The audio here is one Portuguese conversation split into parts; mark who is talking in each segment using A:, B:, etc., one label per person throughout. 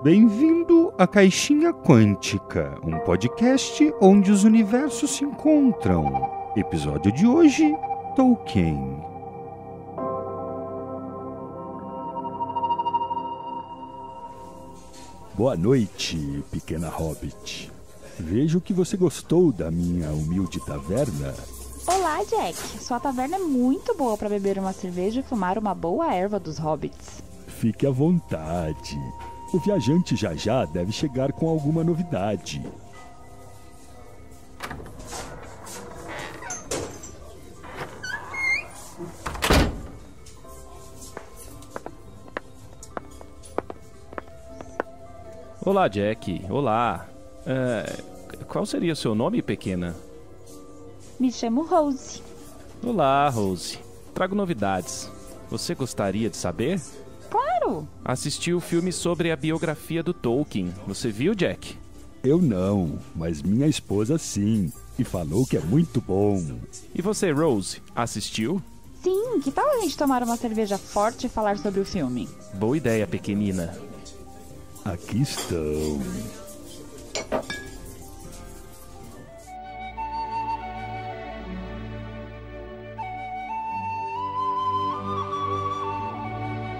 A: Bem-vindo à Caixinha Quântica, um podcast onde os universos se encontram. Episódio de hoje, Tolkien.
B: Boa noite, pequena hobbit. Vejo que você gostou da minha humilde taverna.
C: Olá, Jack. Sua taverna é muito boa para beber uma cerveja e fumar uma boa erva dos hobbits.
B: Fique à vontade. O viajante já deve chegar com alguma novidade.
D: Olá, Jack. Olá. Qual seria o seu nome, pequena?
C: Me chamo Rose.
D: Olá, Rose. Trago novidades. Você gostaria de saber?
C: Claro!
D: Assisti o filme sobre a biografia do Tolkien. Você viu, Jack?
B: Eu não, mas minha esposa sim. E falou que é muito bom.
D: E você, Rose, assistiu?
C: Sim, que tal a gente tomar uma cerveja forte e falar sobre o filme?
D: Boa ideia, pequenina.
B: Aqui estão.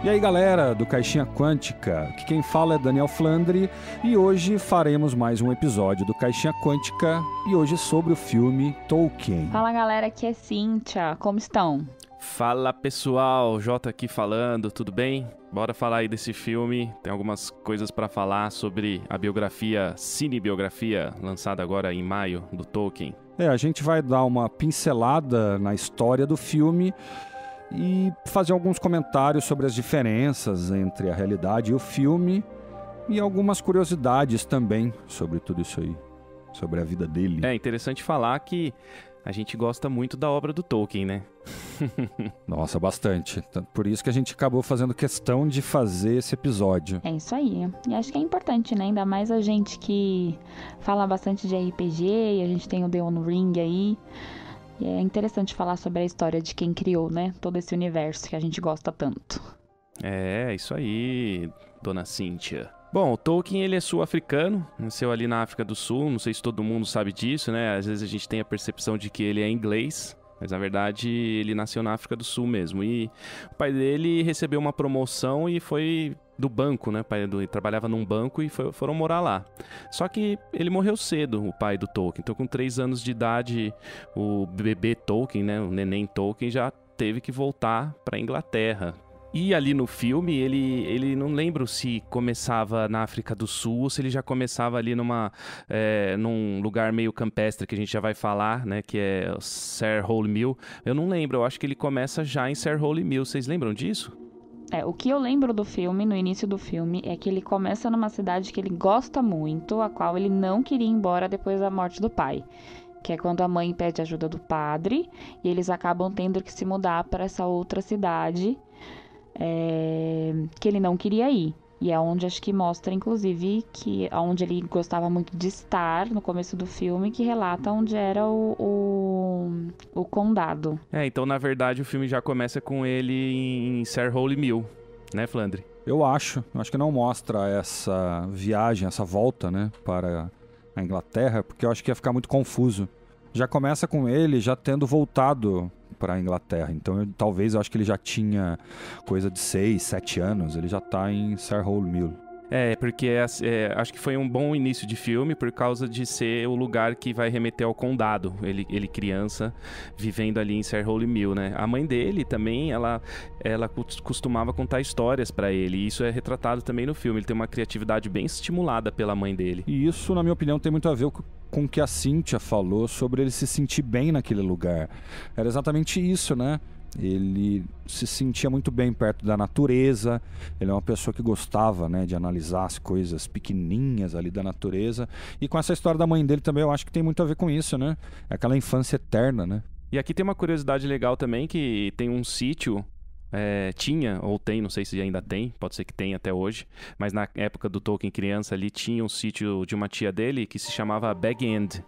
A: E aí, galera do Caixinha Quântica, aqui quem fala é Daniel Flandre e hoje faremos mais um episódio do Caixinha Quântica e hoje sobre o filme Tolkien.
C: Fala, galera, aqui é Cíntia. Como estão?
D: Fala, pessoal. Jota aqui falando, tudo bem? Bora falar aí desse filme. Tem algumas coisas pra falar sobre a biografia, cinebiografia, lançada agora em maio, do Tolkien.
A: A gente vai dar uma pincelada na história do filme e fazer alguns comentários sobre as diferenças entre a realidade e o filme e algumas curiosidades também sobre tudo isso aí, sobre a vida dele.
D: É interessante falar que a gente gosta muito da obra do Tolkien, né?
A: Nossa, bastante. Por isso que a gente acabou fazendo questão de fazer esse episódio.
C: É isso aí. E acho que é importante, né? Ainda mais a gente que fala bastante de RPG e a gente tem o The One Ring aí. E é interessante falar sobre a história de quem criou, né? Todo esse universo que a gente gosta tanto.
D: É, isso aí, dona Cíntia. Bom, o Tolkien, ele é sul-africano, nasceu ali na África do Sul, não sei se todo mundo sabe disso, né? Às vezes a gente tem a percepção de que ele é inglês, mas na verdade ele nasceu na África do Sul mesmo. E o pai dele recebeu uma promoção e foi do banco, né? O pai dele trabalhava num banco e foram morar lá. Só que ele morreu cedo, o pai do Tolkien. Então com 3 anos de idade, o bebê Tolkien, né? O neném Tolkien já teve que voltar para a Inglaterra. E ali no filme, ele não lembro se começava na África do Sul ou se ele já começava ali num lugar meio campestre, que a gente já vai falar, né, que é Sarehole Mill. Eu não lembro, eu acho que ele começa já em Sarehole Mill. Vocês lembram disso?
C: O que eu lembro do filme, no início do filme, é que ele começa numa cidade que ele gosta muito, a qual ele não queria ir embora depois da morte do pai. Que é quando a mãe pede ajuda do padre e eles acabam tendo que se mudar para essa outra cidade que ele não queria ir. E é onde acho que mostra, inclusive, que onde ele gostava muito de estar no começo do filme, que relata onde era o condado.
D: Então na verdade o filme já começa com ele em Sarehole Mill, né, Flandre?
A: Eu acho que não mostra essa viagem, essa volta, né, para a Inglaterra, porque eu acho que ia ficar muito confuso. Já começa com ele já tendo voltado para a Inglaterra, então talvez eu acho que ele já tinha coisa de 6, 7 anos, ele já tá em Sarehole Mill.
D: Porque acho que foi um bom início de filme por causa de ser o lugar que vai remeter ao condado. Ele criança, vivendo ali em Sarehole Mill, né? A mãe dele também, ela costumava contar histórias pra ele. E isso é retratado também no filme. Ele tem uma criatividade bem estimulada pela mãe dele.
A: E isso, na minha opinião, tem muito a ver com o que a Cíntia falou sobre ele se sentir bem naquele lugar. Era exatamente isso, né? Ele se sentia muito bem perto da natureza, ele é uma pessoa que gostava, né, de analisar as coisas pequenininhas ali da natureza. E com essa história da mãe dele também eu acho que tem muito a ver com isso, né? É aquela infância eterna, né?
D: E aqui tem uma curiosidade legal também, que tem um sítio, tinha ou tem, não sei se ainda tem, pode ser que tenha até hoje, mas na época do Tolkien criança ali tinha um sítio de uma tia dele que se chamava Bag End.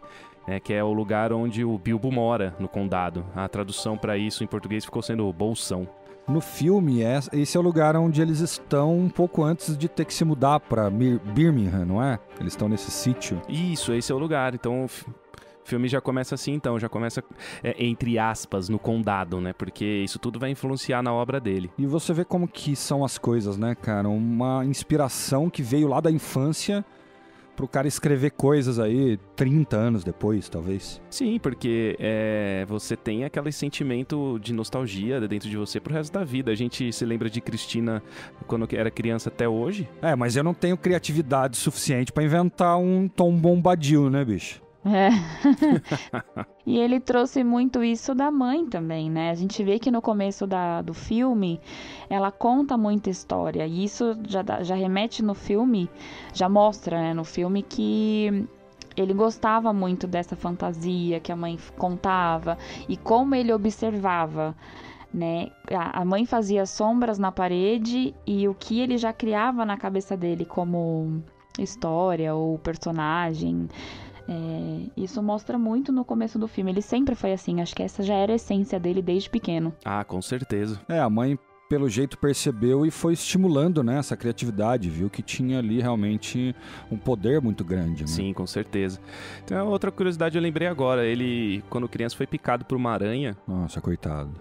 D: Que é o lugar onde o Bilbo mora, no condado. A tradução para isso em português ficou sendo Bolsão.
A: No filme, esse é o lugar onde eles estão um pouco antes de ter que se mudar pra Birmingham, não é? Eles estão nesse sítio.
D: Isso, esse é o lugar. Então, o filme já começa assim, então. Já começa, entre aspas, no condado, né? Porque isso tudo vai influenciar na obra dele.
A: E você vê como que são as coisas, né, cara? Uma inspiração que veio lá da infância pro cara escrever coisas aí 30 anos depois, talvez.
D: Sim, porque você tem aquele sentimento de nostalgia dentro de você pro resto da vida. A gente se lembra de Cristina quando era criança até hoje.
A: Mas eu não tenho criatividade suficiente pra inventar um Tom Bombadil, né, bicho?
C: É. E ele trouxe muito isso da mãe também, né? A gente vê que no começo do filme ela conta muita história. E isso já remete no filme, já mostra, né, no filme que ele gostava muito dessa fantasia que a mãe contava e como ele observava, né? A mãe fazia sombras na parede e o que ele já criava na cabeça dele como história ou personagem. Isso mostra muito no começo do filme. Ele sempre foi assim, acho que essa já era a essência dele desde pequeno.
D: Ah, com certeza.
A: A mãe, pelo jeito, percebeu e foi estimulando, né, essa criatividade, viu que tinha ali realmente um poder muito grande, né?
D: Sim, com certeza. Então, outra curiosidade eu lembrei agora, ele, quando criança, foi picado por uma aranha.
A: Nossa, coitado.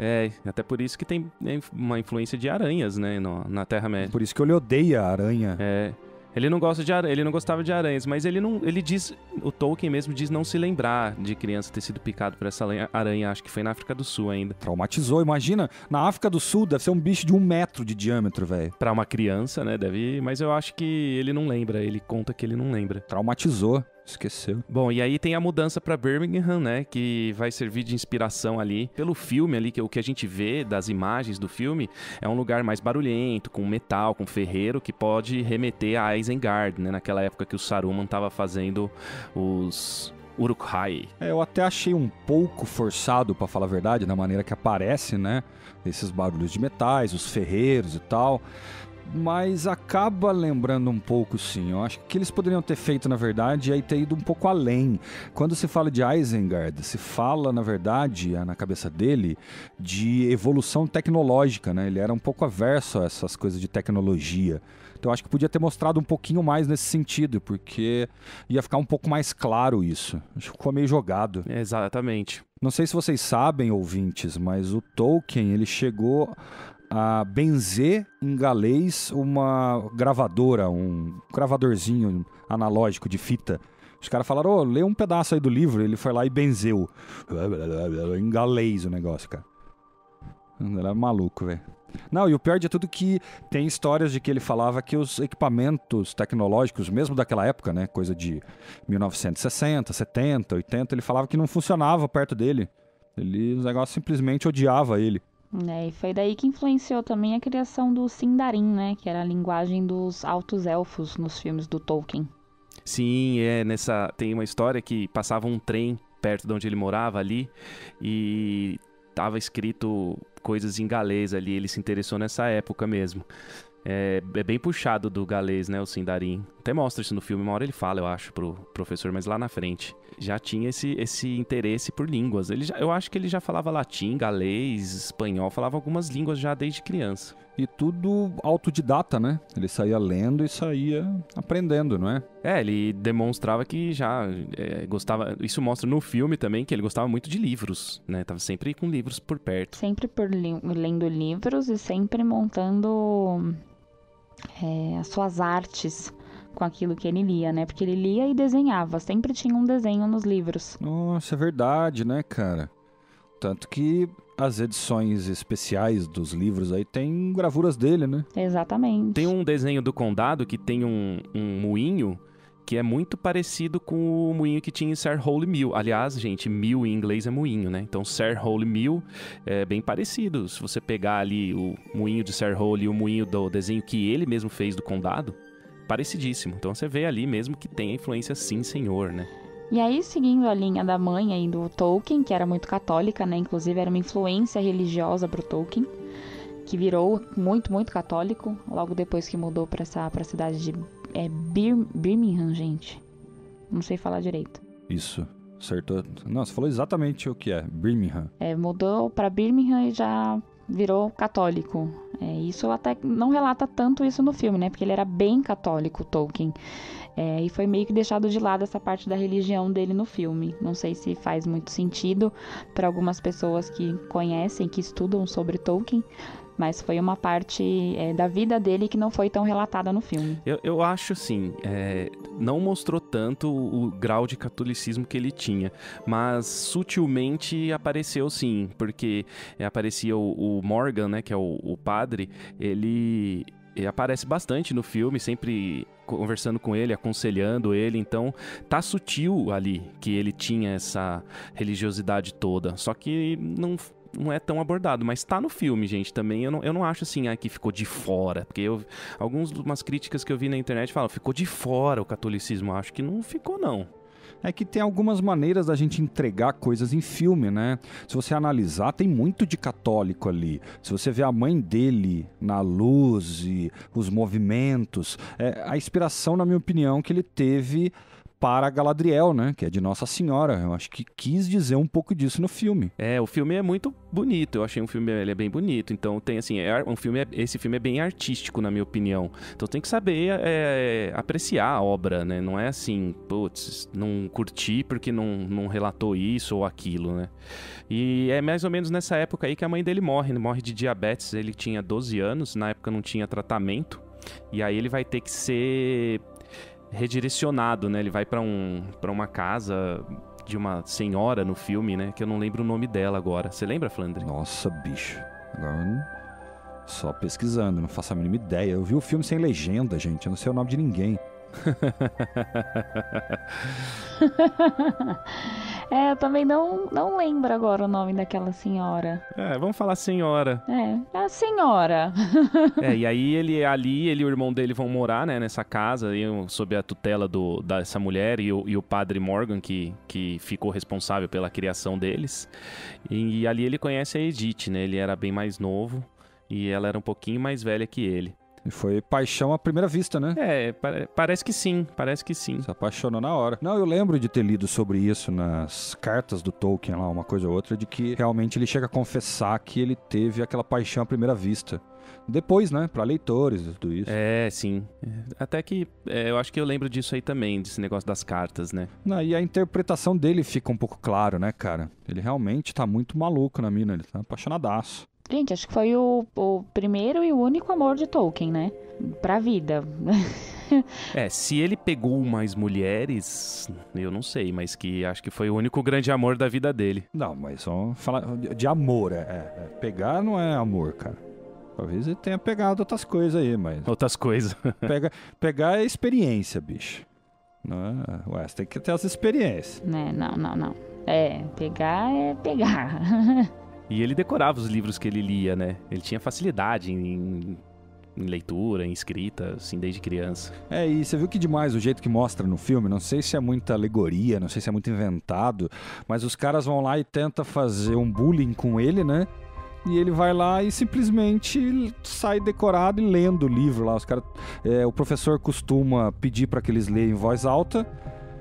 D: Até por isso que tem uma influência de aranhas, né, na Terra-média.
A: Por isso que ele odeia a aranha.
D: Ele não gosta de ele não gostava de aranhas, mas ele diz, o Tolkien mesmo diz não se lembrar de criança ter sido picado por essa aranha, acho que foi na África do Sul ainda.
A: Traumatizou, imagina, na África do Sul deve ser um bicho de 1 metro de diâmetro, velho.
D: Pra uma criança, né, mas eu acho que ele não lembra, ele conta que ele não lembra.
A: Traumatizou. Esqueceu.
D: Bom, e aí tem a mudança pra Birmingham, né, que vai servir de inspiração ali pelo filme ali, que o que a gente vê das imagens do filme é um lugar mais barulhento, com metal, com ferreiro, que pode remeter a Isengard, né, naquela época que o Saruman tava fazendo os Uruk-hai.
A: Eu até achei um pouco forçado, pra falar a verdade, na maneira que aparece, né, esses barulhos de metais, os ferreiros e tal. Mas acaba lembrando um pouco, sim. Eu acho que eles poderiam ter feito, na verdade, é ter ido um pouco além. Quando se fala de Isengard, se fala, na verdade, na cabeça dele, de evolução tecnológica, né? Ele era um pouco averso a essas coisas de tecnologia. Então eu acho que podia ter mostrado um pouquinho mais nesse sentido, porque ia ficar um pouco mais claro isso. Acho que ficou meio jogado.
D: Exatamente.
A: Não sei se vocês sabem, ouvintes, mas o Tolkien, ele chegou a benzer em galês uma gravadora, um gravadorzinho analógico de fita. Os caras falaram, lê um pedaço aí do livro. Ele foi lá e benzeu. Em galês o negócio, cara. Ele era maluco, velho. Não, e o pior de tudo que tem histórias de que ele falava que os equipamentos tecnológicos, mesmo daquela época, né, coisa de 1960, 70, 80, ele falava que não funcionava perto dele. Os negócios simplesmente odiava ele.
C: E foi daí que influenciou também a criação do Sindarin, né? Que era a linguagem dos altos elfos nos filmes do Tolkien.
D: Sim, tem uma história que passava um trem perto de onde ele morava ali e tava escrito coisas em galês ali, ele se interessou nessa época mesmo. É bem puxado do galês, né, o Sindarin. Até mostra isso no filme, uma hora ele fala, eu acho, pro professor, mas lá na frente. Já tinha esse interesse por línguas. Eu acho que ele já falava latim, galês, espanhol, falava algumas línguas já desde criança.
A: E tudo autodidata, né? Ele saía lendo e saía aprendendo, não é?
D: Ele demonstrava que já gostava... Isso mostra no filme também, que ele gostava muito de livros, né? Tava sempre com livros por perto.
C: Sempre lendo livros e sempre montando as suas artes com aquilo que ele lia, né? Porque ele lia e desenhava. Sempre tinha um desenho nos livros.
A: Nossa, é verdade, né, cara? Tanto que as edições especiais dos livros aí tem gravuras dele, né?
C: Exatamente.
D: Tem um desenho do Condado que tem um moinho que é muito parecido com o moinho que tinha em Sir Holy Mill. Aliás, gente, mill em inglês é moinho, né? Então, Sir Holy Mill é bem parecido. Se você pegar ali o moinho de Sir Holy e o moinho do desenho que ele mesmo fez do Condado, parecidíssimo. Então, você vê ali mesmo que tem a influência, sim, senhor, né?
C: E aí, seguindo a linha da mãe aí do Tolkien, que era muito católica, né? Inclusive, era uma influência religiosa pro Tolkien, que virou muito, muito católico, logo depois que mudou pra cidade de Birmingham, gente. Não sei falar direito.
A: Isso, acertou. Não, você falou exatamente o que é, Birmingham.
C: Mudou pra Birmingham e já virou católico. Isso até não relata tanto isso no filme, né? Porque ele era bem católico, Tolkien. E foi meio que deixado de lado essa parte da religião dele no filme. Não sei se faz muito sentido para algumas pessoas que conhecem, que estudam sobre Tolkien, mas foi uma parte da vida dele que não foi tão relatada no filme.
D: Eu acho assim, não mostrou tanto o grau de catolicismo que ele tinha, mas sutilmente apareceu sim, porque aparecia o Morgan, né, que é o padre, ele aparece bastante no filme, sempre conversando com ele, aconselhando ele, então tá sutil ali que ele tinha essa religiosidade toda, só que não é tão abordado, mas tá no filme, gente, também. Eu não acho assim, que ficou de fora, porque umas críticas que eu vi na internet falam, ficou de fora o catolicismo, eu acho que não ficou, não.
A: É que tem algumas maneiras da gente entregar coisas em filme, né? Se você analisar, tem muito de católico ali. Se você vê a mãe dele na luz e os movimentos, a inspiração, na minha opinião, que ele teve para Galadriel, né? Que é de Nossa Senhora. Eu acho que quis dizer um pouco disso no filme.
D: O filme é muito bonito. Eu achei ele é bem bonito. Então tem assim, esse filme é bem artístico, na minha opinião. Então tem que saber apreciar a obra, né? Não é assim, putz, não curti porque não relatou isso ou aquilo, né? E é mais ou menos nessa época aí que a mãe dele morre. Ele morre de diabetes. Ele tinha 12 anos, na época não tinha tratamento. E aí ele vai ter que ser redirecionado, né? Ele vai pra uma casa de uma senhora no filme, né? Que eu não lembro o nome dela agora. Você lembra, Flandre?
A: Nossa, bicho. Agora só pesquisando, não faço a mínima ideia. Eu vi o filme sem legenda, gente. Eu não sei o nome de ninguém.
C: Eu também não lembro agora o nome daquela senhora.
D: Vamos falar senhora.
C: A senhora.
D: E aí ele e o irmão dele vão morar, né, nessa casa, sob a tutela dessa mulher e o padre Morgan, que ficou responsável pela criação deles. E ali ele conhece a Edith, né? Ele era bem mais novo e ela era um pouquinho mais velha que ele.
A: E foi paixão à primeira vista, né?
D: Parece que sim, Se
A: apaixonou na hora. Não, eu lembro de ter lido sobre isso nas cartas do Tolkien lá, uma coisa ou outra, de que realmente ele chega a confessar que ele teve aquela paixão à primeira vista. Depois, né, pra leitores e tudo isso.
D: Sim. Até que eu acho que eu lembro disso aí também, desse negócio das cartas, né?
A: E a interpretação dele fica um pouco claro, né, cara? Ele realmente tá muito maluco na mina, ele tá apaixonadaço.
C: Gente, acho que foi o primeiro e o único amor de Tolkien, né? Pra vida.
D: Se ele pegou mais mulheres, eu não sei, mas que acho que foi o único grande amor da vida dele.
A: Não, mas vamos falar de amor, pegar não é amor, cara. Talvez ele tenha pegado outras coisas aí, mas...
D: Outras coisas.
A: Pegar é experiência, bicho. Não é? Você tem que ter as experiências.
C: Não. Pegar é pegar.
D: E ele decorava os livros que ele lia, né? Ele tinha facilidade em leitura, em escrita, assim, desde criança.
A: E você viu que demais o jeito que mostra no filme, não sei se é muita alegoria, não sei se é muito inventado, mas os caras vão lá e tentam fazer um bullying com ele, né? E ele vai lá e simplesmente sai decorado e lendo o livro lá. Os caras, o professor costuma pedir para que eles leiam em voz alta.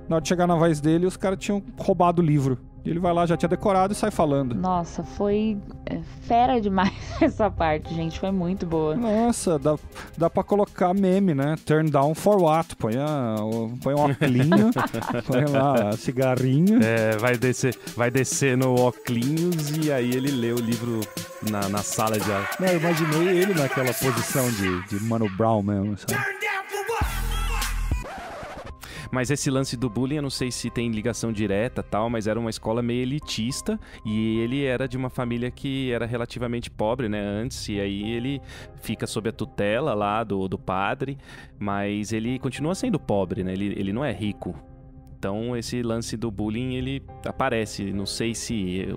A: Na hora de chegar na voz dele, os caras tinham roubado o livro. E ele vai lá, já tinha decorado e sai falando.
C: Nossa, foi fera demais essa parte, gente. Foi muito boa.
A: Nossa, dá pra colocar meme, né? Turn down for what? Põe um óculinho, põe lá cigarrinho.
D: Vai descer no óculinhos e aí ele lê o livro na sala de aula.
A: Eu imaginei ele naquela posição de Mano Brown mesmo, sabe?
D: Mas esse lance do bullying, eu não sei se tem ligação direta e tal, mas era uma escola meio elitista e ele era de uma família que era relativamente pobre, né, antes, e aí ele fica sob a tutela lá do padre, mas ele continua sendo pobre, né, ele não é rico. Então esse lance do bullying, ele aparece. Não sei se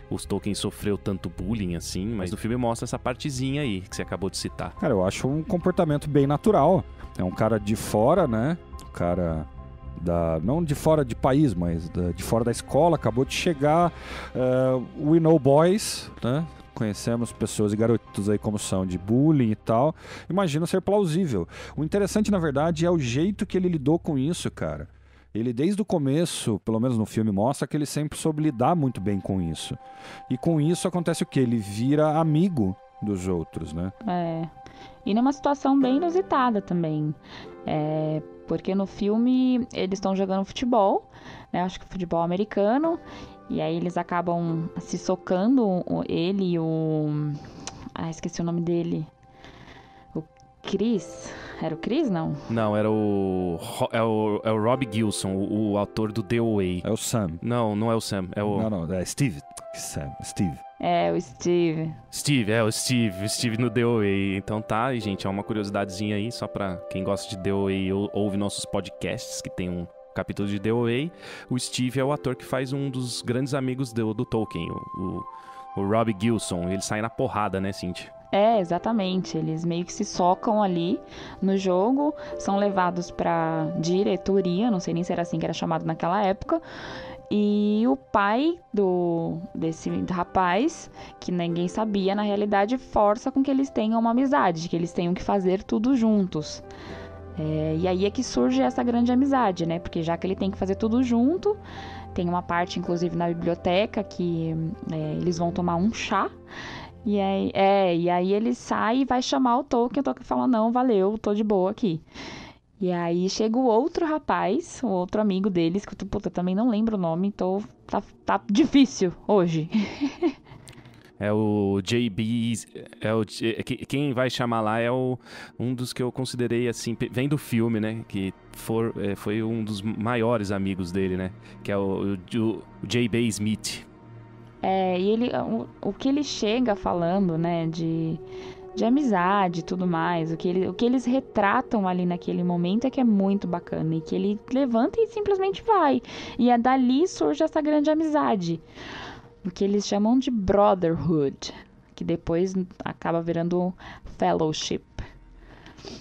D: os Tolkien sofreu tanto bullying assim, mas no filme mostra essa partezinha aí que você acabou de citar.
A: Cara, eu acho um comportamento bem natural. É um cara de fora, né? Um cara não de fora de país, mas de fora da escola. Acabou de chegar. We know boys, né? Conhecemos pessoas e garotos aí como são de bullying e tal. Imagino ser plausível. O interessante, na verdade, é o jeito que ele lidou com isso, cara. Ele, desde o começo, pelo menos no filme, mostra que ele sempre soube lidar muito bem com isso. E com isso acontece o quê? Ele vira amigo dos outros, né?
C: E numa situação bem inusitada também. Porque no filme eles estão jogando futebol, né? Acho que futebol americano. E aí eles acabam se socando, ele e o... esqueci o nome dele. O Chris. Era o Chris, não?
D: Não, era o Rob Gilson, o autor do The Away.
A: É o Sam.
D: Não é o Sam, é o...
A: Não, é Steve. Steve.
C: É, o Steve.
D: O Steve no The Away. Então tá, e gente, é uma curiosidadezinha aí, só pra quem gosta de The Away ouve nossos podcasts, que tem um capítulo de The Away. O Steve é o ator que faz um dos grandes amigos do Tolkien, o Rob Gilson. Ele sai na porrada, né, Cintia?
C: Exatamente. Eles meio que se socam ali no jogo, são levados pra diretoria, não sei nem se era assim que era chamado naquela época. E o pai desse rapaz, que ninguém sabia, na realidade, força com que eles tenham uma amizade, que eles tenham que fazer tudo juntos. E aí é que surge essa grande amizade, né? Porque já que ele tem que fazer tudo junto, tem uma parte, inclusive, na biblioteca que eles vão tomar um chá. E aí ele sai e vai chamar o Tolkien. O Tolkien fala, não, valeu, tô de boa aqui. E aí chega o outro rapaz, o outro amigo deles, que eu também não lembro o nome, então tá difícil hoje.
D: É o JB, quem vai chamar lá é um dos que eu considerei, assim, vem do filme, né, que foi um dos maiores amigos dele, né, que é o J.B. Smith.
C: E ele, o que ele chega falando, né, de amizade e tudo mais, o que eles retratam ali naquele momento é que é muito bacana, e que ele levanta e simplesmente vai, e dali surge essa grande amizade, o que eles chamam de Brotherhood, que depois acaba virando Fellowship.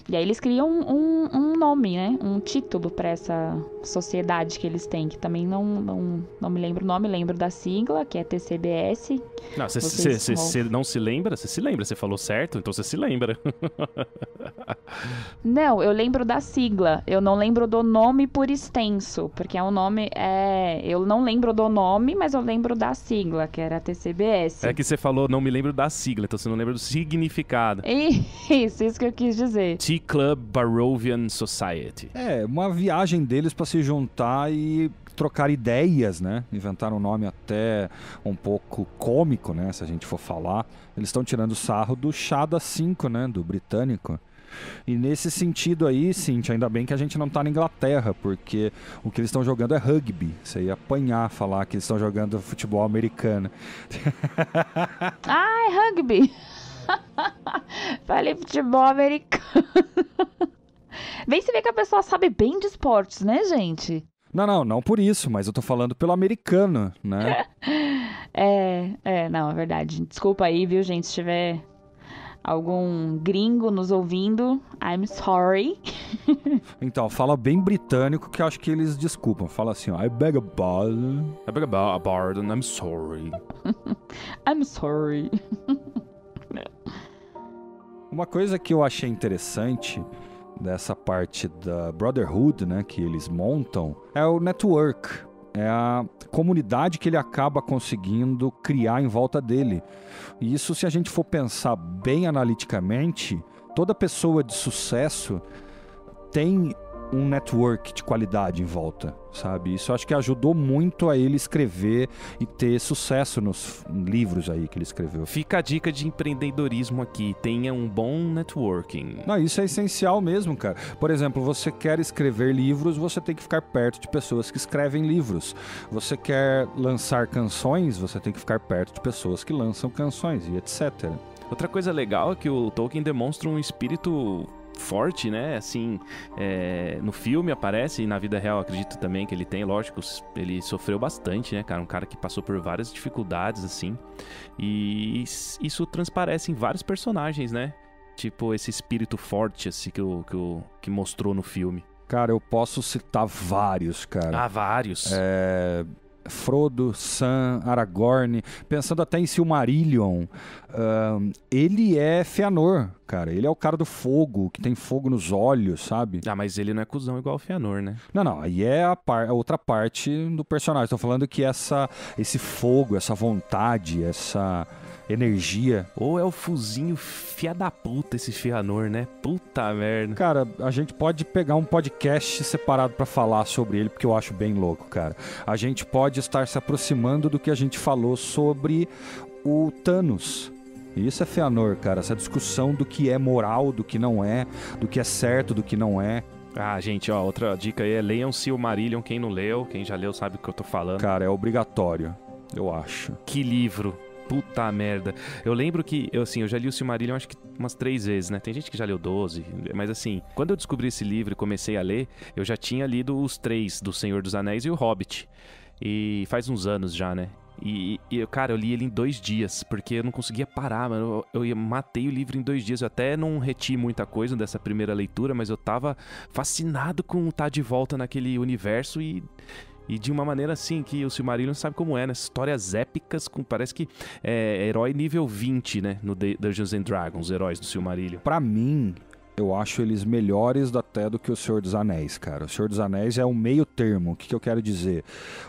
C: E aí eles criam um nome, né? Um título para essa sociedade que eles têm, que também não me lembro o nome, lembro da sigla, que é TCBS.
D: Não, você não se lembra? Você se lembra, você falou certo, então você se lembra.
C: Não, eu lembro da sigla, eu não lembro do nome por extenso, porque é um nome, eu não lembro do nome, mas eu lembro da sigla, que era TCBS.
D: É que você falou, não me lembro da sigla, então você não lembra do significado.
C: Isso que eu quis dizer.
D: Tea Club Barovian Society.
A: Uma viagem deles para se juntar e trocar ideias, né? Inventaram um nome até um pouco cômico, né? Se a gente for falar. Eles estão tirando sarro do chá das 5, né? Do britânico. E nesse sentido aí, Cintia, ainda bem que a gente não tá na Inglaterra, porque o que eles estão jogando é rugby. Você ia apanhar falar que eles estão jogando futebol americano.
C: É rugby! Falei futebol americano. Vem se ver que a pessoa sabe bem de esportes, né, gente?
A: Não por isso, mas eu tô falando pelo americano, né?
C: Não, é verdade. Desculpa aí, viu, gente, se tiver algum gringo nos ouvindo, I'm sorry.
A: Então, fala bem britânico que eu acho que eles desculpam. Fala assim, ó, I beg a pardon.
D: I beg a pardon, I'm sorry.
C: I'm sorry.
A: Uma coisa que eu achei interessante dessa parte da Brotherhood, né, que eles montam, é o network. É a comunidade que ele acaba conseguindo criar em volta dele. E isso, se a gente for pensar bem analiticamente, toda pessoa de sucesso tem um network de qualidade em volta, sabe? Isso acho que ajudou muito a ele escrever e ter sucesso nos livros aí que ele escreveu.
D: Fica a dica de empreendedorismo aqui, tenha um bom networking.
A: Não, isso é essencial mesmo, cara. Por exemplo, você quer escrever livros, você tem que ficar perto de pessoas que escrevem livros. Você quer lançar canções, você tem que ficar perto de pessoas que lançam canções e etc.
D: Outra coisa legal é que o Tolkien demonstra um espírito forte, né, assim, no filme aparece, e na vida real acredito também que ele tem, lógico, ele sofreu bastante, né, cara, um cara que passou por várias dificuldades, assim, e isso transparece em vários personagens, né, tipo esse espírito forte, assim, que mostrou no filme.
A: Cara, eu posso citar vários, cara.
D: Vários.
A: Frodo, Sam, Aragorn, pensando até em Silmarillion, ele é Fëanor, cara. Ele é o cara do fogo, que tem fogo nos olhos, sabe?
D: Ah, mas ele não é cuzão igual o Fëanor, né?
A: Não, aí é a outra parte do personagem. Tô falando que esse fogo, essa vontade, essa energia...
D: Ou é o fuzinho fia da puta esse Fëanor, né? Puta merda.
A: Cara, a gente pode pegar um podcast separado pra falar sobre ele, porque eu acho bem louco, cara. A gente pode estar se aproximando do que a gente falou sobre o Thanos. E isso é Fëanor, cara. Essa discussão do que é moral, do que não é, do que é certo, do que não é.
D: Ah, gente, ó, outra dica aí é leiam Silmarillion, quem não leu, quem já leu sabe o que eu tô falando.
A: Cara, é obrigatório, eu acho.
D: Que livro. Puta merda. Eu lembro que, eu já li o Silmarillion acho que umas 3 vezes, né? Tem gente que já leu 12, mas assim, quando eu descobri esse livro e comecei a ler, eu já tinha lido os 3 do Senhor dos Anéis e o Hobbit. E faz uns anos já, né? Cara, eu li ele em 2 dias, porque eu não conseguia parar, mano. Eu matei o livro em 2 dias. Eu até não reti muita coisa dessa primeira leitura, mas eu tava fascinado com estar de volta naquele universo e de uma maneira assim, que o Silmarillion sabe como é, né? Histórias épicas, parece que é herói nível 20, né? No Dungeons and Dragons, heróis do Silmarillion.
A: Pra mim, eu acho eles melhores até do que o Senhor dos Anéis, cara. O Senhor dos Anéis é um meio termo. O que eu quero dizer?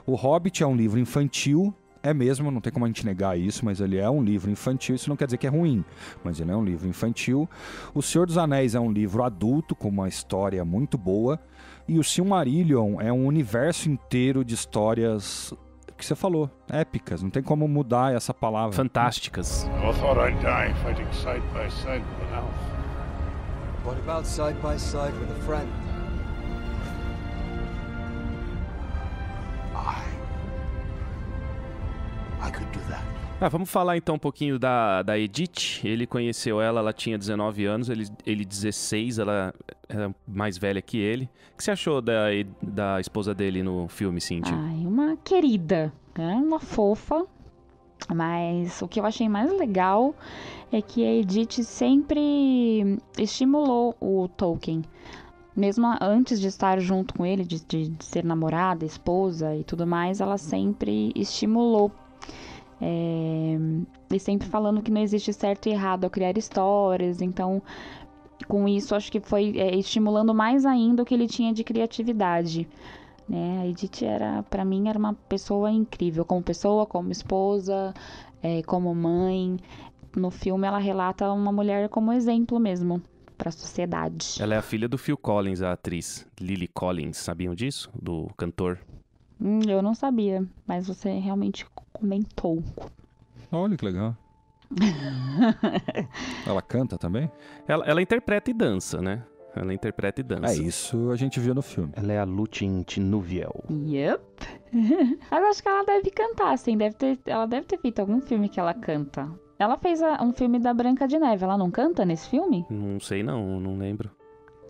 A: O Hobbit é um livro infantil, é mesmo, não tem como a gente negar isso, mas ele é um livro infantil. Isso não quer dizer que é ruim, mas ele é um livro infantil. O Senhor dos Anéis é um livro adulto, com uma história muito boa. E o Silmarillion é um universo inteiro de histórias que você falou, épicas. Não tem como mudar essa palavra.
D: Fantásticas.
E: I thought I'd die fighting side by side with an elf.
F: What about side by side with a friend?
E: I could do that.
D: Vamos falar então um pouquinho da Edith. Ele conheceu ela tinha 19 anos, ele 16, ela era mais velha que ele. O que você achou da esposa dele no filme, Cíntia?
C: Ai, uma querida, né? Uma fofa. Mas o que eu achei mais legal é que a Edith sempre estimulou o Tolkien. Mesmo antes de estar junto com ele, de ser namorada, esposa e tudo mais, ela sempre estimulou. E sempre falando que não existe certo e errado ao criar histórias. Então, com isso, acho que foi estimulando mais ainda o que ele tinha de criatividade, né? A Edith pra mim, era uma pessoa incrível, como pessoa, como esposa, como mãe. No filme, ela relata uma mulher como exemplo mesmo para a sociedade.
D: Ela é a filha do Phil Collins, a atriz Lily Collins, sabiam disso? Do cantor.
C: Eu não sabia, mas você realmente comentou.
A: Olha que legal. Ela canta também?
D: Ela interpreta e dança, né? Ela interpreta e dança.
A: É isso, a gente viu no filme.
D: Ela é a Lúthien Tinuviel.
C: Yep. Eu acho que ela deve cantar, sim. Ela deve ter feito algum filme que ela canta. Ela fez um filme da Branca de Neve. Ela não canta nesse filme?
D: Não sei não lembro.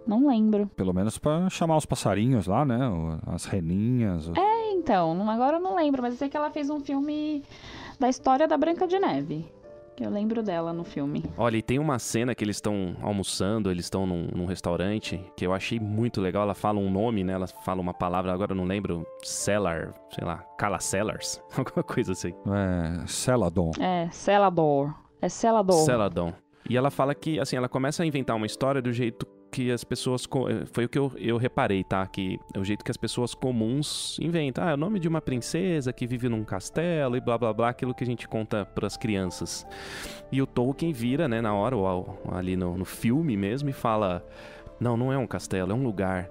C: Não lembro.
A: Pelo menos pra chamar os passarinhos lá, né? As reninhas.
C: Então, agora eu não lembro, mas eu sei que ela fez um filme da história da Branca de Neve. Que eu lembro dela no filme.
D: Olha, e tem uma cena que eles estão almoçando, eles estão num restaurante, que eu achei muito legal. Ela fala um nome, né? Ela fala uma palavra, agora eu não lembro. Cellar, sei lá, Cala Cellars, alguma coisa assim.
A: Celadon.
C: Celador. É Celador.
D: Celadon. E ela fala que, assim, ela começa a inventar uma história do jeito que as pessoas... Foi o que eu reparei, tá? Que é o jeito que as pessoas comuns inventam. É o nome de uma princesa que vive num castelo e blá, blá, blá. Aquilo que a gente conta pras crianças. E o Tolkien vira, né, na hora, ou ali no filme mesmo, e fala... Não é um castelo, é um lugar.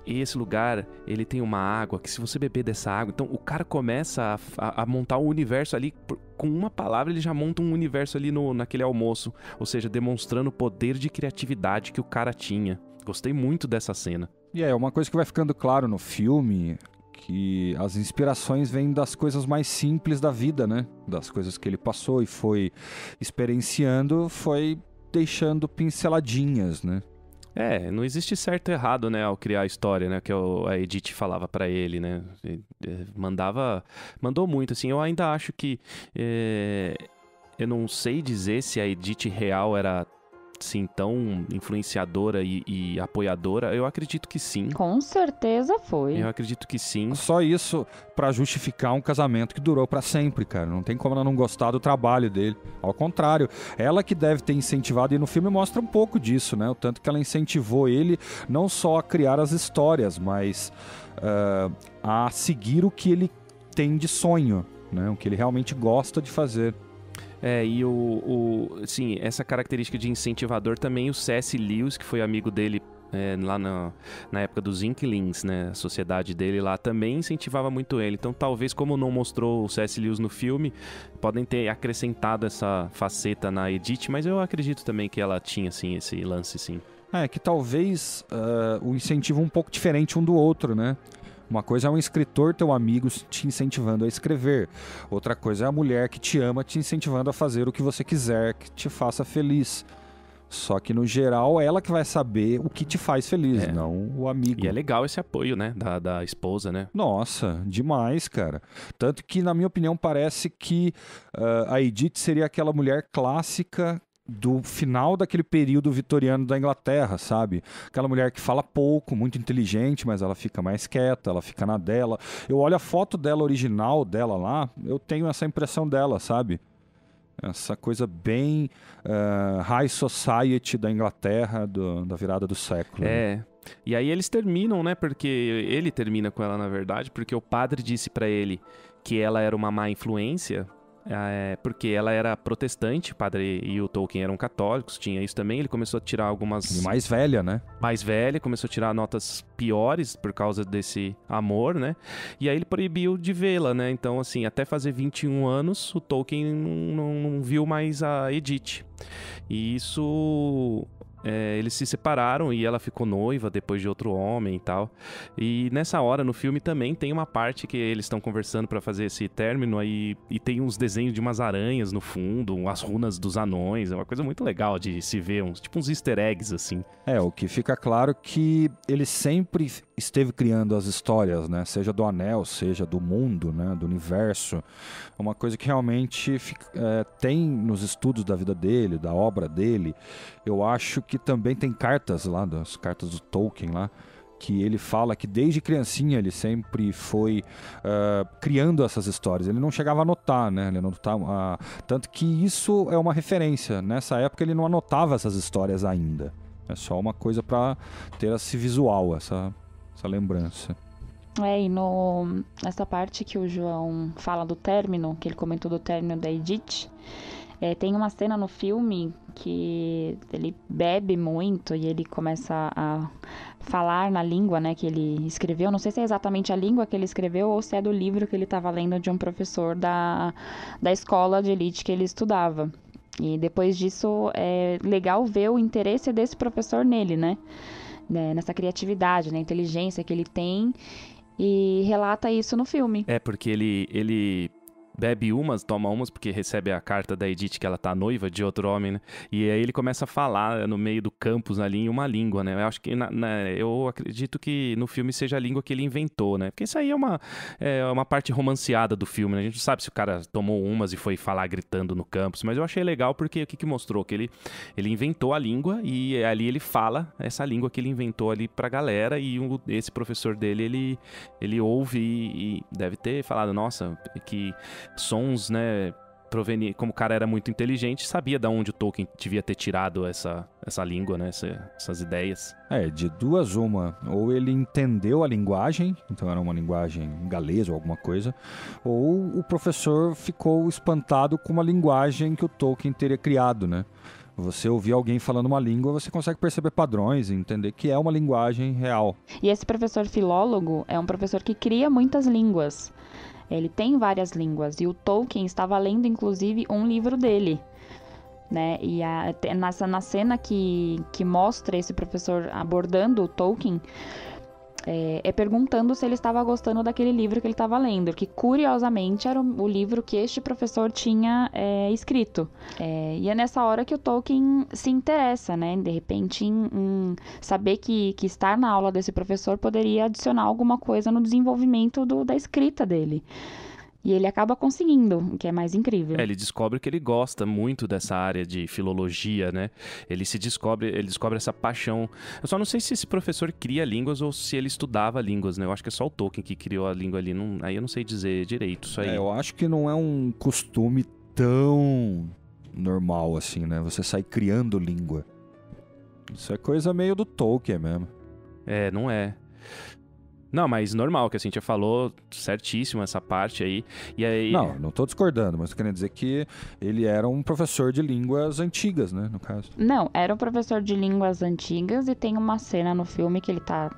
D: E esse lugar, ele tem uma água, que se você beber dessa água... Então, o cara começa a montar um universo ali... Com uma palavra, ele já monta um universo ali naquele almoço. Ou seja, demonstrando o poder de criatividade que o cara tinha. Gostei muito dessa cena.
A: E é uma coisa que vai ficando claro no filme... Que as inspirações vêm das coisas mais simples da vida, né? Das coisas que ele passou e foi experienciando, foi deixando pinceladinhas, né?
D: Não existe certo e errado, né, ao criar a história, né, que a Edith falava pra ele, né, mandou muito, assim. Eu ainda acho que, eu não sei dizer se a Edith real era assim, tão influenciadora e apoiadora? Eu acredito que sim.
C: Com certeza foi.
D: Eu acredito que sim.
A: Só isso pra justificar um casamento que durou pra sempre, cara. Não tem como ela não gostar do trabalho dele. Ao contrário, ela que deve ter incentivado, e no filme mostra um pouco disso, né? O tanto que ela incentivou ele não só a criar as histórias, mas a seguir o que ele tem de sonho, né? O que ele realmente gosta de fazer.
D: E sim, essa característica de incentivador também o C.S. Lewis, que foi amigo dele lá na época dos Inklings, né? A sociedade dele lá também incentivava muito ele. Então, talvez, como não mostrou o C.S. Lewis no filme, podem ter acrescentado essa faceta na Edith, mas eu acredito também que ela tinha, assim, esse lance, sim.
A: Que talvez o incentivo um pouco diferente um do outro, né? Uma coisa é um escritor, teu amigo, te incentivando a escrever. Outra coisa é a mulher que te ama te incentivando a fazer o que você quiser, que te faça feliz. Só que, no geral, é ela que vai saber o que te faz feliz, não o amigo.
D: E é legal esse apoio, né? Da esposa, né?
A: Nossa, demais, cara. Tanto que, na minha opinião, parece que a Edith seria aquela mulher clássica do final daquele período vitoriano da Inglaterra, sabe? Aquela mulher que fala pouco, muito inteligente, mas ela fica mais quieta, ela fica na dela. Eu olho a foto dela original dela lá, eu tenho essa impressão dela, sabe? Essa coisa bem high society da Inglaterra da virada do século.
D: E aí eles terminam, né? Porque ele termina com ela, na verdade, porque o padre disse pra ele que ela era uma má influência. Porque ela era protestante, o padre e o Tolkien eram católicos, tinha isso também. Ele começou a tirar algumas...
A: E mais velha, né?
D: Mais velha, começou a tirar notas piores por causa desse amor, né? E aí ele proibiu de vê-la, né? Então, assim, até fazer 21 anos, o Tolkien não viu mais a Edith. E isso... eles se separaram e ela ficou noiva depois de outro homem e tal. E nessa hora, no filme, também tem uma parte que eles estão conversando pra fazer esse término aí, e tem uns desenhos de umas aranhas no fundo, as runas dos anões. É uma coisa muito legal de se ver, tipo uns easter eggs, assim.
A: O que fica claro que ele sempre esteve criando as histórias, né? Seja do anel, seja do mundo, né? Do universo. É uma coisa que realmente tem nos estudos da vida dele, da obra dele. Eu acho que também tem cartas lá, das cartas do Tolkien lá, que ele fala que desde criancinha ele sempre foi criando essas histórias. Ele não chegava a anotar, né? Ele anotava, tanto que isso é uma referência. Nessa época ele não anotava essas histórias ainda. É só uma coisa para ter esse visual, essa lembrança.
C: E nessa parte que o João fala do término, que ele comentou do término da Edith, tem uma cena no filme que ele bebe muito e ele começa a falar na língua, né, que ele escreveu. Não sei se é exatamente a língua que ele escreveu ou se é do livro que ele estava lendo de um professor da escola de elite que ele estudava. E depois disso é legal ver o interesse desse professor nele, né? Nessa criatividade, na inteligência que ele tem, e relata isso no filme.
D: Porque ele bebe umas, toma umas, porque recebe a carta da Edith que ela tá noiva de outro homem, né? E aí ele começa a falar no meio do campus ali em uma língua, né? Eu acho que, eu acredito que no filme seja a língua que ele inventou, né? Porque isso aí é uma parte romanceada do filme, né? A gente não sabe se o cara tomou umas e foi falar gritando no campus, mas eu achei legal porque o que mostrou? Que ele inventou a língua e ali ele fala essa língua que ele inventou ali pra galera, e esse professor dele, ele ouve e deve ter falado, nossa, que sons, né, como o cara era muito inteligente, sabia de onde o Tolkien devia ter tirado essa língua, né, essas ideias.
A: De duas uma, ou ele entendeu a linguagem, então era uma linguagem galesa ou alguma coisa, ou o professor ficou espantado com uma linguagem que o Tolkien teria criado, né. Você ouvir alguém falando uma língua, você consegue perceber padrões e entender que é uma linguagem real.
C: E esse professor filólogo é um professor que cria muitas línguas. Ele tem várias línguas, e o Tolkien estava lendo, inclusive, um livro dele, né? E na cena que mostra esse professor abordando o Tolkien, perguntando se ele estava gostando daquele livro que ele estava lendo, que curiosamente era o livro que este professor tinha escrito. E é nessa hora que o Tolkien se interessa, né? De repente, em saber que estar na aula desse professor poderia adicionar alguma coisa no desenvolvimento da escrita dele. E ele acaba conseguindo, o que é mais incrível.
D: Ele descobre que ele gosta muito dessa área de filologia, né? Ele descobre essa paixão. Eu só não sei se esse professor cria línguas ou se ele estudava línguas, né? Eu acho que é só o Tolkien que criou a língua ali. Aí eu não sei dizer direito isso aí.
A: Eu acho que não é um costume tão normal assim, né? Você sai criando língua. Isso é coisa meio do Tolkien mesmo.
D: Não é. Não, mas normal, que a Cíntia falou, certíssimo essa parte aí. E aí...
A: Não tô discordando, mas tô querendo dizer que ele era um professor de línguas antigas, né, no caso.
C: Não, era um professor de línguas antigas e tem uma cena no filme que ele tá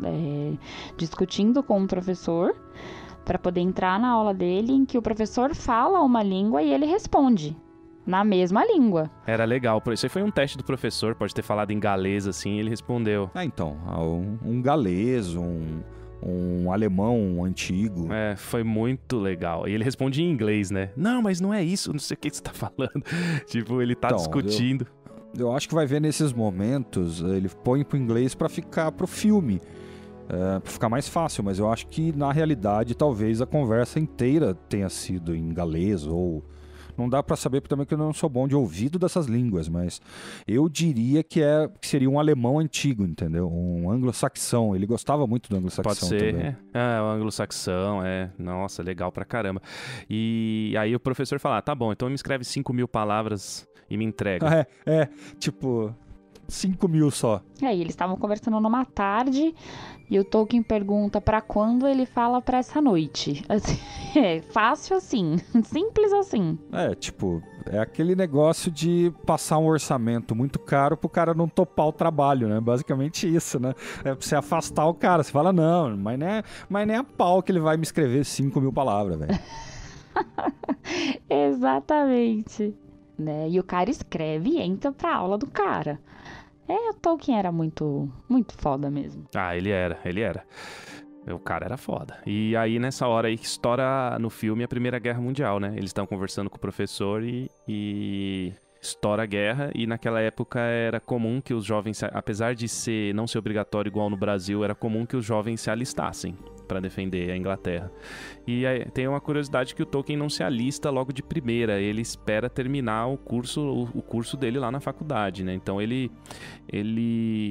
C: discutindo com um professor para poder entrar na aula dele, em que o professor fala uma língua e ele responde na mesma língua.
D: Era legal, isso aí foi um teste do professor, pode ter falado em galês assim, e ele respondeu.
A: Então, um galês, um alemão antigo.
D: Foi muito legal. E ele responde em inglês, né? Não, mas não é isso, não sei o que você tá falando. Tipo, ele tá discutindo.
A: Eu acho que vai ver nesses momentos, ele põe pro inglês pra ficar pro filme. Pra ficar mais fácil, mas eu acho que na realidade talvez a conversa inteira tenha sido em galês ou... Não dá pra saber, porque também que eu não sou bom de ouvido dessas línguas, mas eu diria que seria um alemão antigo, entendeu? Um anglo-saxão. Ele gostava muito do anglo-saxão.
D: Pode ser,
A: também.
D: o anglo-saxão, Nossa, legal pra caramba. E aí o professor fala, tá bom, então me escreve 5.000 palavras e me entrega.
A: Tipo... 5.000 só.
C: E aí, eles estavam conversando numa tarde e o Tolkien pergunta pra quando, ele fala pra essa noite. Assim, fácil assim, simples assim.
A: É aquele negócio de passar um orçamento muito caro pro cara não topar o trabalho, né? Basicamente isso, né? É pra você afastar o cara. Você fala, não, mas nem a pau que ele vai me escrever 5.000 palavras, velho.
C: Exatamente. Né? E o cara escreve e entra pra aula do cara. O Tolkien era muito, muito foda mesmo.
D: Ele era. O cara era foda. E aí, nessa hora aí, que estoura no filme a Primeira Guerra Mundial, né? Eles estão conversando com o professor e estoura a guerra. E naquela época era comum que os jovens, apesar de não ser obrigatório igual no Brasil, era comum que os jovens se alistassem para defender a Inglaterra. E aí, tem uma curiosidade que o Tolkien não se alista logo de primeira, ele espera terminar o curso dele lá na faculdade, né? Então ele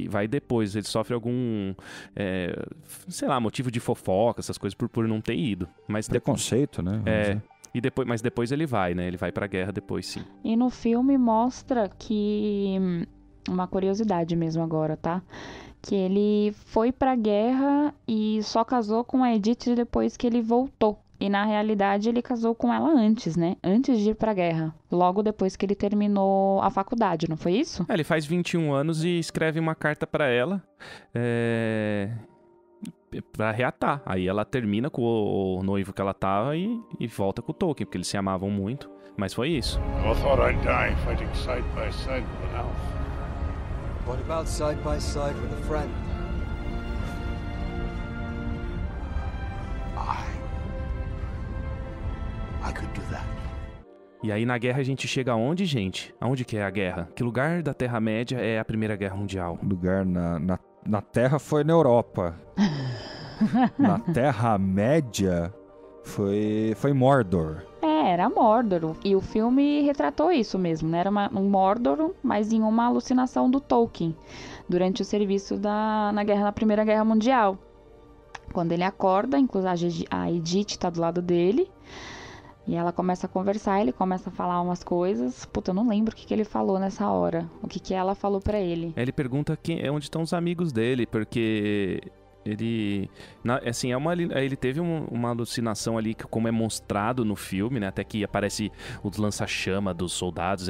D: vai depois, ele sofre algum, motivo de fofoca, essas coisas por não ter ido. Mas
A: preconceito, né?
D: Mas depois ele vai, né? Ele vai pra guerra depois, sim.
C: E no filme mostra que... Uma curiosidade mesmo agora, tá? Que ele foi pra guerra e só casou com a Edith depois que ele voltou. E na realidade ele casou com ela antes, né? Antes de ir pra guerra. Logo depois que ele terminou a faculdade, não foi isso?
D: Ele faz 21 anos e escreve uma carta pra ela. Pra reatar. Aí ela termina com o noivo que ela tava e volta com o Tolkien, porque eles se amavam muito. Mas foi isso.
E: I thought I'd die fighting side by side with an elf.
F: What about side by side with a friend?
E: I could do that.
D: E aí na guerra a gente chega aonde, gente? Aonde que é a guerra? Que lugar da Terra-média é a Primeira Guerra Mundial?
A: Lugar na Terra foi na Europa. Na Terra-média foi Mordor.
C: Era Mordor. E o filme retratou isso mesmo, né? Era um Mordor, mas em uma alucinação do Tolkien, durante o serviço na Primeira Guerra Mundial. Quando ele acorda, inclusive a Edith tá do lado dele, e ela começa a conversar, ele começa a falar umas coisas. Puta, eu não lembro o que ele falou nessa hora. O que ela falou pra ele.
D: Ele pergunta onde estão os amigos dele, porque... Ele teve uma alucinação ali, que como é mostrado no filme, né? Até que aparece os lança-chama dos soldados.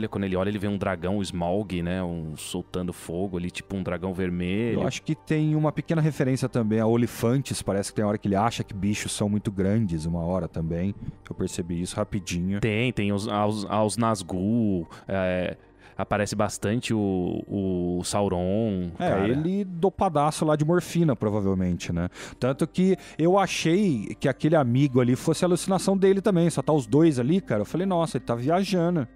D: Quando ele olha, ele vê um dragão, o Smaug, né? Soltando fogo ali, tipo um dragão vermelho.
A: Eu acho que tem uma pequena referência também a Olifantes. Parece que tem hora que ele acha que bichos são muito grandes, uma hora também. Eu percebi isso rapidinho.
D: Tem aos Nazgûl, aparece bastante o Sauron. Cara.
A: Ele dopadaço lá de morfina, provavelmente, né? Tanto que eu achei que aquele amigo ali fosse a alucinação dele também. Só tá os dois ali, cara. Eu falei, nossa, ele tá viajando.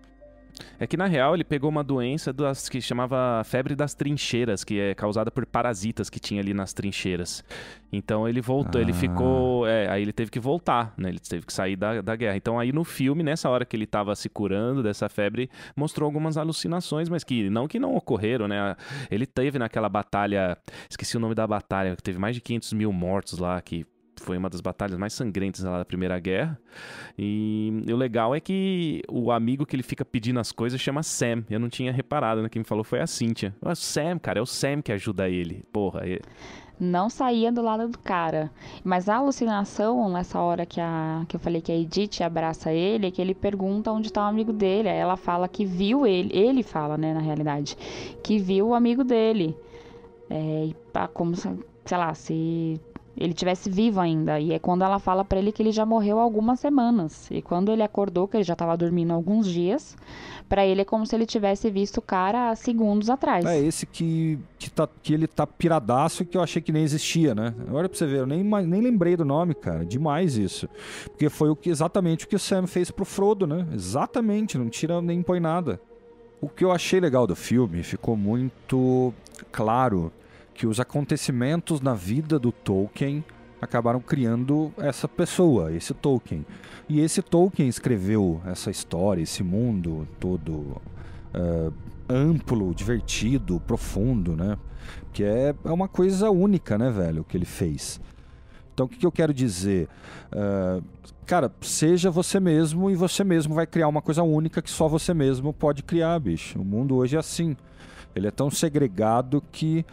D: É que, na real, ele pegou uma doença que chamava febre das trincheiras, que é causada por parasitas que tinha ali nas trincheiras. Então ele voltou, ele ficou... aí ele teve que voltar, né? Ele teve que sair da guerra. Então aí no filme, nessa hora que ele tava se curando dessa febre, mostrou algumas alucinações, mas que não ocorreram, né? Ele teve naquela batalha... Esqueci o nome da batalha, que teve mais de 500 mil mortos lá, que... Foi uma das batalhas mais sangrentas lá da Primeira Guerra. E o legal é que o amigo que ele fica pedindo as coisas chama Sam. Eu não tinha reparado, né? Quem me falou foi a Cynthia. O Sam, cara, é o Sam que ajuda ele. Porra.
C: Não saía do lado do cara. Mas a alucinação, nessa hora que eu falei que a Edith abraça ele, é que ele pergunta onde tá o amigo dele. Aí ela fala que viu ele. Ele fala, né, na realidade, que viu o amigo dele. Como, sei lá, se... ele tivesse vivo ainda, e é quando ela fala pra ele que ele já morreu há algumas semanas, e quando ele acordou, que ele já tava dormindo há alguns dias, pra ele é como se ele tivesse visto o cara há segundos atrás.
A: É esse que ele tá piradaço, que eu achei que nem existia, né? Olha pra você ver, eu nem lembrei do nome, cara, demais isso, porque foi exatamente o que o Sam fez pro Frodo, né? Exatamente, não tira nem põe nada. O que eu achei legal do filme, ficou muito claro que os acontecimentos na vida do Tolkien acabaram criando essa pessoa, esse Tolkien. E esse Tolkien escreveu essa história, esse mundo todo amplo, divertido, profundo, né? Que é uma coisa única, né, velho, o que ele fez. Então, o que eu quero dizer? Cara, seja você mesmo e você mesmo vai criar uma coisa única que só você mesmo pode criar, bicho. O mundo hoje é assim. Ele é tão segregado que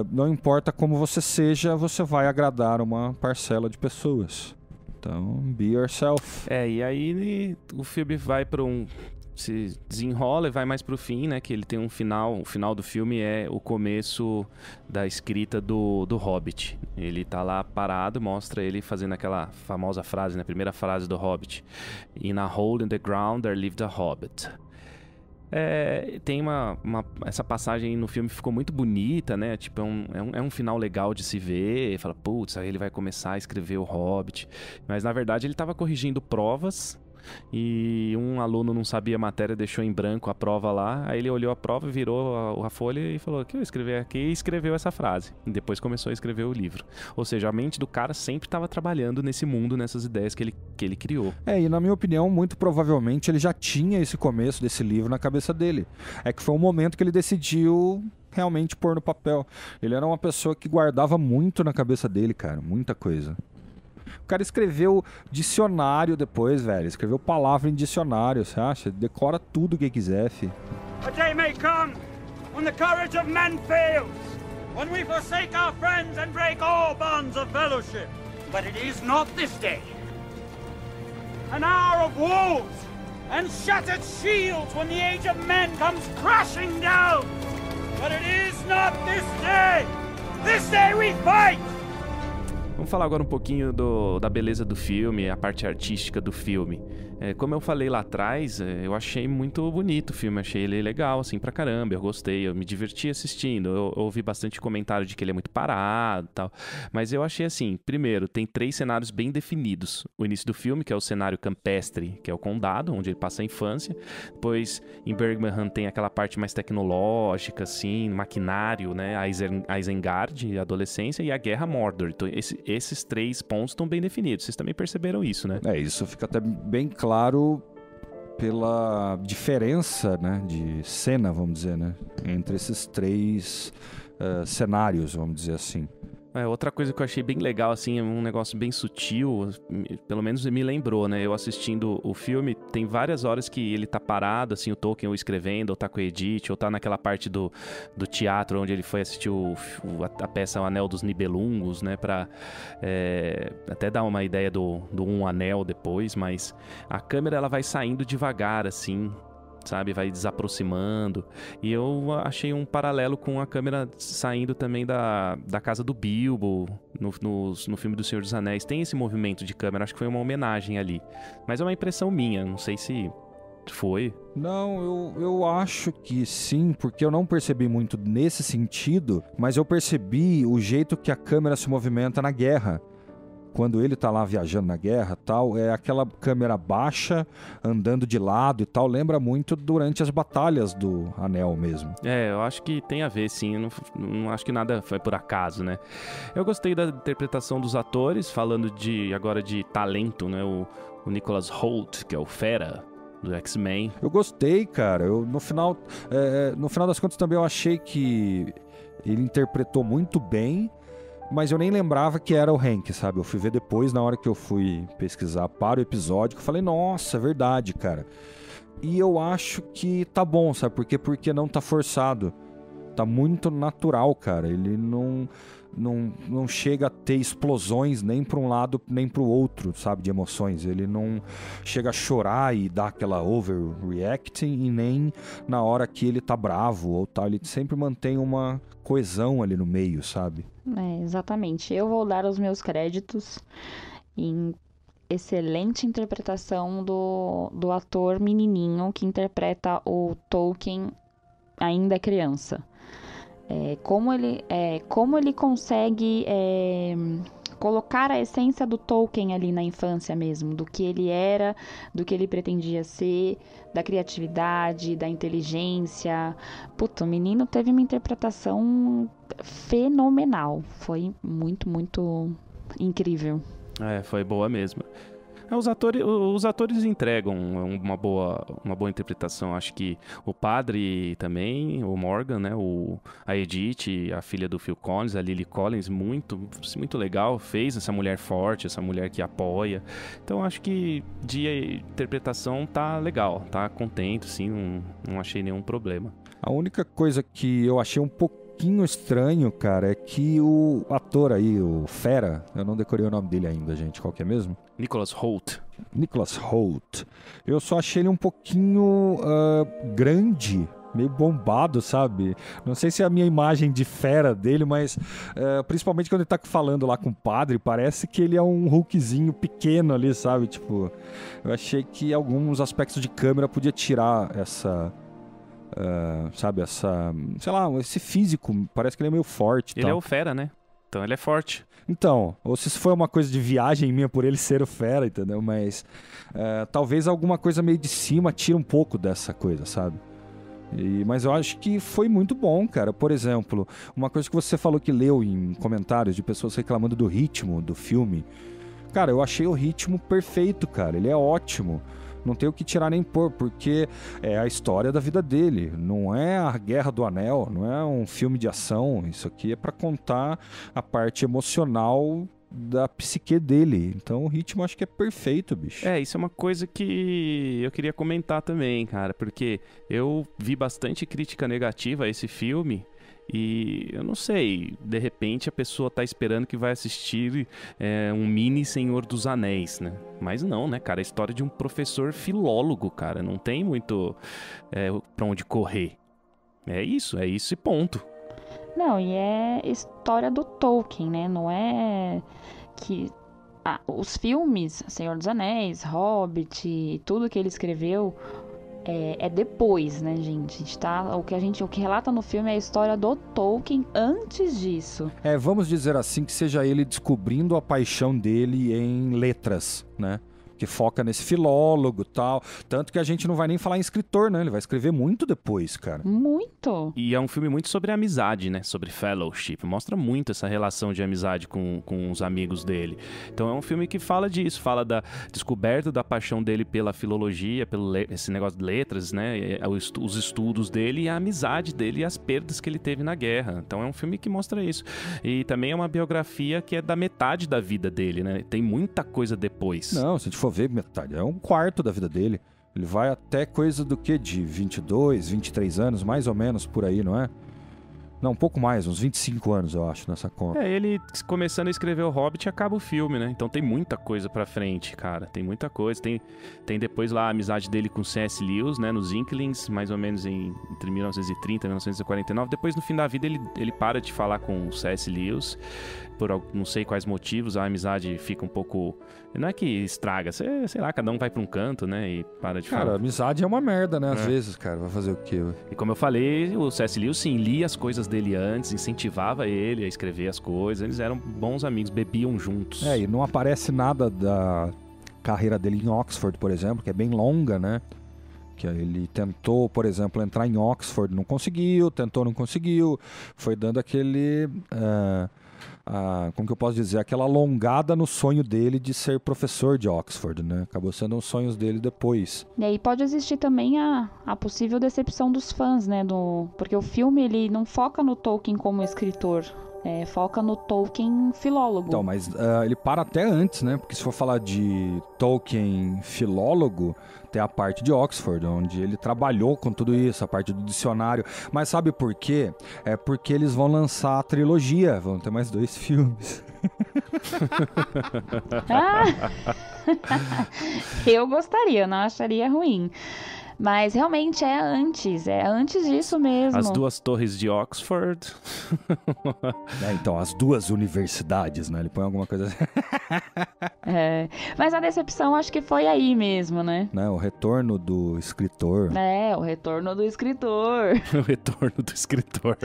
A: não importa como você seja, você vai agradar uma parcela de pessoas. Então, be yourself.
D: E aí o filme vai para se desenrola e vai mais pro fim, né? Que ele tem um final. O final do filme é o começo da escrita do Hobbit. Ele tá lá parado, mostra ele fazendo aquela famosa frase, né? A primeira frase do Hobbit. In a hole in the ground there lived a hobbit. Tem essa passagem no filme ficou muito bonita, né? Tipo, é um final legal de se ver. Fala, putz, aí ele vai começar a escrever o Hobbit. Mas na verdade ele estava corrigindo provas e um aluno não sabia a matéria, deixou em branco a prova lá. Aí ele olhou a prova, virou a folha e falou: o que eu escrevi aqui? E escreveu essa frase. E depois começou a escrever o livro. Ou seja, a mente do cara sempre estava trabalhando nesse mundo, nessas ideias que ele criou.
A: E na minha opinião, muito provavelmente ele já tinha esse começo desse livro na cabeça dele. É que foi um momento que ele decidiu realmente pôr no papel. Ele era uma pessoa que guardava muito na cabeça dele, cara. Muita coisa. O cara escreveu dicionário depois, velho. Escreveu palavra em dicionário, você acha? Decora tudo que quiser, fi.
G: A day may come when the courage of men fails, when we forsake our friends and break all bonds of fellowship. But it is not this day. An hour of woes and shattered shields when the age of men comes crashing down. But it is not this day. This day we fight.
D: Vamos falar agora um pouquinho da beleza do filme, a parte artística do filme. Como eu falei lá atrás, eu achei muito bonito o filme, achei ele legal, assim, pra caramba, eu gostei, eu me diverti assistindo, eu ouvi bastante comentário de que ele é muito parado e tal, mas eu achei assim, primeiro, tem 3 cenários bem definidos. O início do filme, que é o cenário campestre, que é o condado, onde ele passa a infância. Depois, em Birmingham tem aquela parte mais tecnológica, assim, maquinário, né, Isengard, a adolescência, e a Guerra Mordor. Então, esses 3 pontos estão bem definidos. Vocês também perceberam isso, né?
A: Isso fica até bem claro pela diferença, né, de cena, vamos dizer, né, entre esses 3 cenários, vamos dizer assim.
D: Outra coisa que eu achei bem legal, assim, é um negócio bem sutil, pelo menos me lembrou, né? Eu assistindo o filme, tem várias horas que ele tá parado, assim, o Tolkien ou escrevendo, ou tá com a Edith, ou tá naquela parte do teatro onde ele foi assistir a peça O Anel dos Nibelungos, né? Pra até dar uma ideia do Um Anel depois, mas a câmera, ela vai saindo devagar, assim, sabe, vai desaproximando, e eu achei um paralelo com a câmera saindo também da casa do Bilbo no filme do Senhor dos Anéis. Tem esse movimento de câmera, acho que foi uma homenagem ali, mas é uma impressão minha, não sei se foi.
A: Não, eu acho que sim, porque eu não percebi muito nesse sentido, mas eu percebi o jeito que a câmera se movimenta na guerra. quando ele tá lá viajando na guerra tal, é aquela câmera baixa, andando de lado e tal, lembra muito durante as batalhas do Anel mesmo.
D: Eu acho que tem a ver, sim. Eu não acho que nada foi por acaso, né? Eu gostei da interpretação dos atores, falando agora de talento, né? O Nicholas Hoult, que é o Fera do X-Men.
A: Eu gostei, cara. No final das contas também eu achei que ele interpretou muito bem, mas eu nem lembrava que era o Hank, sabe? Eu fui ver depois, na hora que eu fui pesquisar para o episódio, que eu falei, nossa, é verdade, cara. E eu acho que tá bom, sabe? Porque não tá forçado. Tá muito natural, cara. Ele não chega a ter explosões nem para um lado nem para o outro, sabe, de emoções. Ele não chega a chorar e dar aquela overreacting, e nem na hora que ele tá bravo ou tal. Ele sempre mantém uma coesão ali no meio, sabe?
C: Exatamente. Eu vou dar os meus créditos em excelente interpretação do ator menininho que interpreta o Tolkien ainda criança. Como ele consegue colocar a essência do Tolkien ali na infância mesmo, do que ele era, do que ele pretendia ser, da criatividade, da inteligência. Puta, o menino teve uma interpretação fenomenal. Foi muito, muito incrível.
D: Foi boa mesmo. Os atores entregam uma boa interpretação. Acho que o padre também, o Morgan, né? A Edith, a filha do Phil Collins, a Lily Collins, muito, muito legal. Fez essa mulher forte, essa mulher que apoia. Então acho que de interpretação tá legal, tá contente, sim, não achei nenhum problema.
A: A única coisa que eu achei um pouquinho estranho, cara, é que o ator aí, o Fera, eu não decorei o nome dele ainda, gente, qual que é mesmo?
D: Nicholas Hoult.
A: Nicholas Hoult. Eu só achei ele um pouquinho grande, meio bombado, sabe? Não sei se é a minha imagem de fera dele, mas principalmente quando ele tá falando lá com o padre, parece que ele é um Hulkzinho pequeno ali, sabe? Tipo, eu achei que alguns aspectos de câmera podia tirar essa... sabe, sei lá, esse físico, parece que ele é meio forte.
D: Ele é o Fera, né? Então ele é forte.
A: Então, ou se isso foi uma coisa de viagem minha por ele ser o Fera, entendeu? Mas talvez alguma coisa meio de cima tire um pouco dessa coisa, sabe? Mas eu acho que foi muito bom, cara. Por exemplo, uma coisa que você falou que leu em comentários de pessoas reclamando do ritmo do filme. Cara, eu achei o ritmo perfeito, cara. Ele é ótimo. Não tem o que tirar nem pôr, porque é a história da vida dele. Não é a Guerra do Anel, não é um filme de ação. Isso aqui é pra contar a parte emocional da psique dele. Então o ritmo acho que é perfeito, bicho.
D: Isso é uma coisa que eu queria comentar também, cara. Porque eu vi bastante crítica negativa a esse filme. E eu não sei, de repente a pessoa tá esperando que vai assistir um mini Senhor dos Anéis, né? Mas não, né, cara? É a história de um professor filólogo, cara. Não tem muito pra onde correr. É isso e ponto.
C: Não, e é história do Tolkien, né? Não é que... os filmes, Senhor dos Anéis, Hobbit, tudo que ele escreveu... É depois, né, gente? O que relata no filme é a história do Tolkien antes disso.
A: Vamos dizer assim, que seja ele descobrindo a paixão dele em letras, né? Que foca nesse filólogo e tal. Tanto que a gente não vai nem falar em escritor, né? Ele vai escrever muito depois, cara.
C: Muito.
D: E é um filme muito sobre amizade, né? Sobre fellowship. Mostra muito essa relação de amizade com os amigos dele. Então é um filme que fala disso. Fala da descoberta da paixão dele pela filologia, pelo esse negócio de letras, né? Os estudos dele e a amizade dele e as perdas que ele teve na guerra. Então é um filme que mostra isso. E também é uma biografia que é da metade da vida dele, né? Tem muita coisa depois.
A: Não, se a gente for ver metade, é um quarto da vida dele. Ele vai até coisa do que? De 22, 23 anos, mais ou menos por aí, não é? Não, um pouco mais, uns 25 anos, eu acho, nessa conta.
D: Ele começando a escrever o Hobbit, acaba o filme, né? Então tem muita coisa pra frente, cara. Tem muita coisa. Tem depois lá a amizade dele com C.S. Lewis, né? Nos Inklings, mais ou menos entre 1930 e 1949. Depois, no fim da vida, ele para de falar com o C.S. Lewis. Por não sei quais motivos, a amizade fica um pouco... Não é que estraga, sei lá, cada um vai pra um canto, né? E para de falar.
A: Cara, amizade é uma merda, né? Às vezes, cara, vai fazer o quê?
D: E como eu falei, o C.S. Lewis, sim, lia as coisas dele antes, incentivava ele a escrever as coisas, eles eram bons amigos, bebiam juntos.
A: E não aparece nada da carreira dele em Oxford, por exemplo, que é bem longa, né? Que ele tentou, por exemplo, entrar em Oxford, não conseguiu, não conseguiu, foi dando aquele... como que eu posso dizer? Aquela alongada no sonho dele de ser professor de Oxford, né? Acabou sendo um sonho dele depois.
C: E aí pode existir também a possível decepção dos fãs, né? Porque o filme, ele não foca no Tolkien como escritor, foca no Tolkien filólogo.
A: Então, mas ele para até antes, né? Porque se for falar de Tolkien filólogo, tem a parte de Oxford, onde ele trabalhou com tudo isso, a parte do dicionário. Mas sabe por quê? É porque eles vão lançar a trilogia, vão ter mais 2 filmes.
C: Eu gostaria, não acharia ruim. Mas realmente é antes disso mesmo.
D: As 2 torres de Oxford.
A: Então, as 2 universidades, né? Ele põe alguma coisa assim.
C: Mas a decepção acho que foi aí mesmo, né?
A: O retorno do escritor.
C: O retorno do escritor.
D: O retorno do escritor.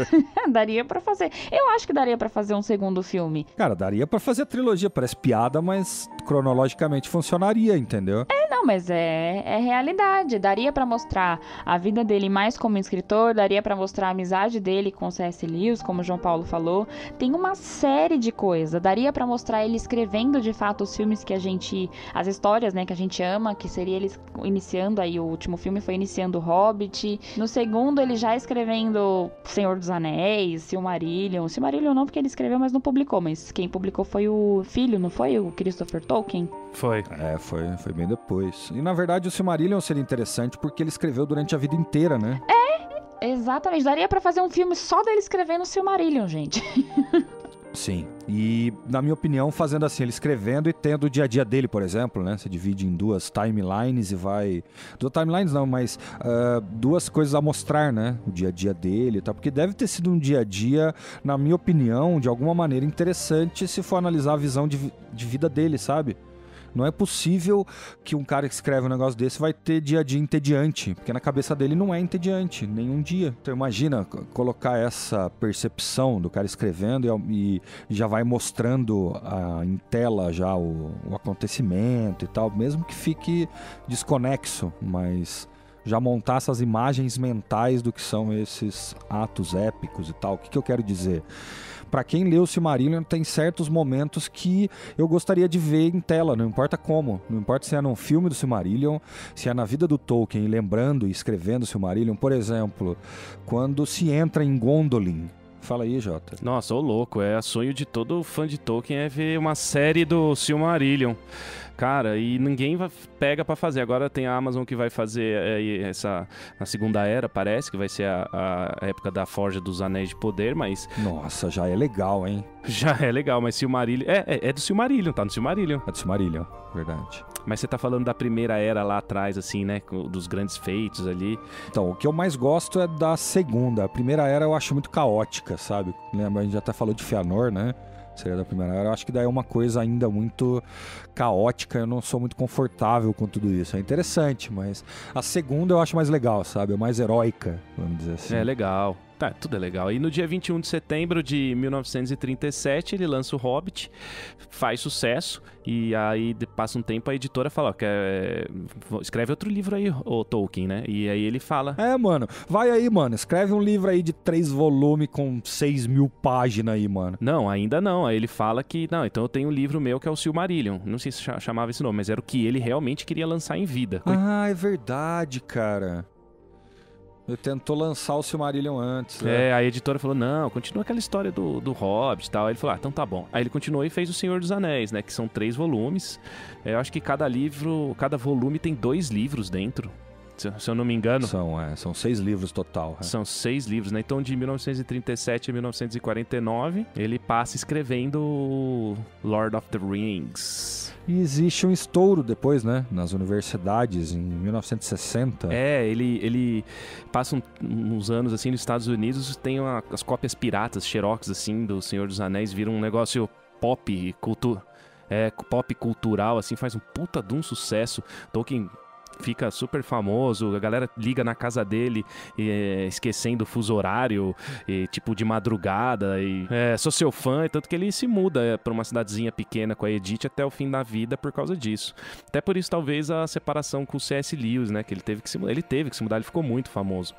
C: Daria pra fazer. Eu acho que daria pra fazer um segundo filme.
A: Cara, daria pra fazer a trilogia. Parece piada, mas cronologicamente funcionaria, entendeu?
C: Não, mas é realidade. Daria pra mostrar a vida dele mais como escritor, daria pra mostrar a amizade dele com C.S. Lewis, como o João Paulo falou. Tem uma série de coisas. Daria pra mostrar ele escrevendo de fato os filmes que as histórias, né, que a gente ama, que seria ele iniciando aí, o último filme foi iniciando o Hobbit. No segundo, ele já escrevendo Senhor dos Anéis, Silmarillion não, porque ele escreveu, mas não publicou, mas quem publicou foi o filho, não foi? O Christopher Tolkien?
D: Foi.
A: Foi bem depois. E na verdade o Silmarillion seria interessante porque ele escreveu durante a vida inteira, né?
C: Exatamente. Daria pra fazer um filme só dele escrevendo o Silmarillion, gente.
A: Sim. E, na minha opinião, fazendo assim, ele escrevendo e tendo o dia a dia dele, por exemplo, né? Você divide em 2 timelines e vai... 2 timelines não, mas 2 coisas a mostrar, né? O dia a dia dele e tal. Porque deve ter sido um dia a dia, na minha opinião, de alguma maneira interessante se for analisar a visão de vida dele, sabe? Não é possível que um cara que escreve um negócio desse vai ter dia a dia entediante, porque na cabeça dele não é entediante, nenhum dia. Então imagina colocar essa percepção do cara escrevendo e já vai mostrando em tela já o acontecimento e tal, mesmo que fique desconexo, mas já montar essas imagens mentais do que são esses atos épicos e tal. O que eu quero dizer? Pra quem leu o Silmarillion, tem certos momentos que eu gostaria de ver em tela, não importa como. Não importa se é num filme do Silmarillion, se é na vida do Tolkien, lembrando e escrevendo o Silmarillion. Por exemplo, quando se entra em Gondolin. Fala aí, Jota.
D: Nossa, ô louco, sonho de todo fã de Tolkien é ver uma série do Silmarillion. Cara, e ninguém pega pra fazer. Agora tem a Amazon que vai fazer a Segunda Era, parece, que vai ser a época da Forja dos Anéis de Poder, mas...
A: Nossa, já é legal, hein?
D: Já é legal, mas Silmarillion... É do Silmarillion, tá no Silmarillion.
A: É do Silmarillion, verdade.
D: Mas você tá falando da primeira era lá atrás, assim, né? Dos grandes feitos ali.
A: Então, o que eu mais gosto é da segunda. A primeira era eu acho muito caótica, sabe? Lembra, a gente já até falou de Fëanor, né? Seria da primeira era. Eu acho que daí é uma coisa ainda muito caótica. Eu não sou muito confortável com tudo isso. É interessante, mas a segunda eu acho mais legal, sabe? É mais heróica, vamos dizer assim.
D: É legal. Tá, tudo é legal. E no dia 21 de setembro de 1937, ele lança o Hobbit, faz sucesso, e aí passa um tempo a editora fala, ó, escreve outro livro aí, o Tolkien, né? E aí ele fala...
A: mano, vai aí, mano, escreve um livro aí de 3 volumes com 6.000 páginas aí, mano.
D: Não, ainda não. Aí ele fala que, não, então eu tenho um livro meu que é o Silmarillion. Não sei se chamava esse nome, mas era o que ele realmente queria lançar em vida.
A: Ah, é verdade, cara. Ele tentou lançar o Silmarillion antes, né?
D: A editora falou, não, continua aquela história do Hobbit e tal. Aí ele falou, então tá bom. Aí ele continuou e fez o Senhor dos Anéis, né? Que são 3 volumes. Eu acho que cada volume tem 2 livros dentro. Se eu não me engano.
A: São 6 livros total.
D: São 6 livros, né? Então, de 1937 a 1949, ele passa escrevendo Lord of the Rings.
A: E existe um estouro depois, né? Nas universidades, em 1960.
D: Ele passa uns anos, assim, nos Estados Unidos, tem as cópias piratas, xerox, assim, do Senhor dos Anéis, vira um negócio pop cultural, assim, faz um puta de um sucesso. Tolkien fica super famoso, a galera liga na casa dele, esquecendo o fuso horário, tipo de madrugada, e sou seu fã, tanto que ele se muda pra uma cidadezinha pequena com a Edith até o fim da vida por causa disso. Até por isso, talvez, a separação com o C.S. Lewis, né, que ele teve que se mudar, ele ficou muito famoso.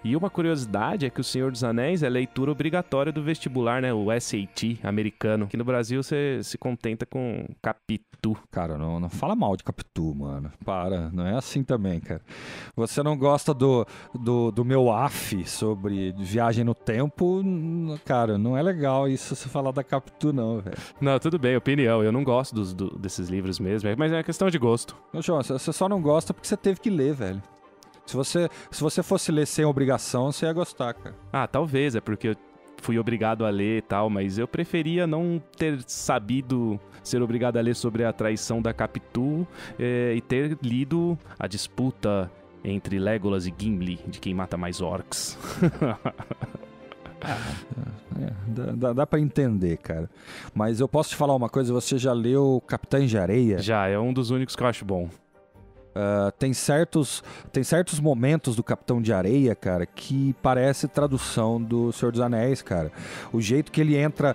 D: E uma curiosidade é que O Senhor dos Anéis é leitura obrigatória do vestibular, né, o SAT americano. Aqui no Brasil, você se contenta com Capitu.
A: Cara, não fala mal de Capitu, mano. Para, não é assim também, cara. Você não gosta do meu AF sobre viagem no tempo, cara, não é legal isso você falar da Capitu, não, velho.
D: Não, tudo bem, opinião. Eu não gosto desses livros mesmo, mas é questão de gosto.
A: Ô, João, você só não gosta porque você teve que ler, velho. Se você fosse ler sem obrigação, você ia gostar, cara.
D: Ah, talvez, é porque eu fui obrigado a ler e tal, mas eu preferia não ter sabido ser obrigado a ler sobre a traição da Capitu e ter lido a disputa entre Legolas e Gimli, de quem mata mais orcs.
A: Dá pra entender, cara. Mas eu posso te falar uma coisa, você já leu Capitães de Areia?
D: Já, é um dos únicos que eu acho bom.
A: Tem certos momentos do Capitão de Areia, cara, que parece tradução do Senhor dos Anéis, cara. O jeito que ele entra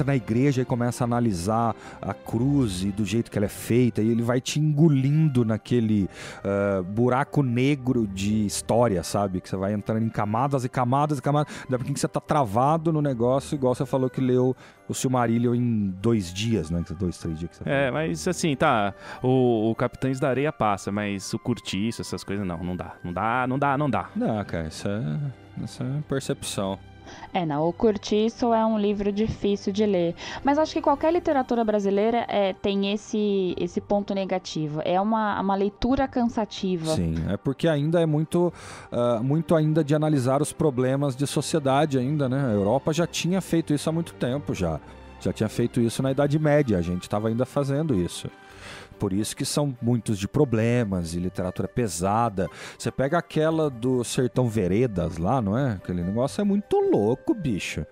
A: na igreja e começa a analisar a cruz e do jeito que ela é feita, e ele vai te engolindo naquele buraco negro de história, sabe? Que você vai entrando em camadas e camadas e camadas. Daí porque você tá travado no negócio, igual você falou que leu o Silmarillion em 2 dias, né? 2, 3 dias que você falou.
D: Mas assim, tá. O Capitães da Areia passa, mas o Curtiço, essas coisas, não dá.
A: Não, cara, isso é percepção.
C: O Curtiço é um livro difícil de ler. Mas acho que qualquer literatura brasileira tem esse ponto negativo. É uma leitura cansativa.
A: Sim, é porque ainda é muito ainda de analisar os problemas de sociedade ainda, né? A Europa já tinha feito isso há muito tempo já. Já tinha feito isso na Idade Média, a gente estava ainda fazendo isso. Por isso que são muitos de problemas e literatura pesada. Você pega aquela do Sertão Veredas lá, não é? Aquele negócio é muito louco, bicho.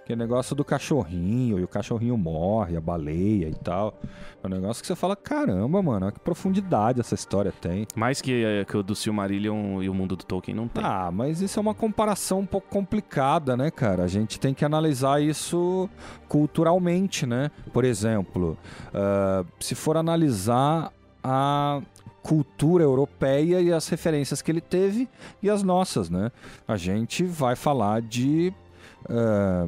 A: Aquele negócio do cachorrinho, e o cachorrinho morre, a baleia e tal. É um negócio que você fala, caramba, mano, olha que profundidade essa história tem.
D: Mais que o do Silmarillion e o mundo do Tolkien não tem.
A: Ah, mas isso é uma comparação um pouco complicada, né, cara? A gente tem que analisar isso culturalmente, né? Por exemplo, se for analisar a cultura europeia e as referências que ele teve e as nossas, né? A gente vai falar de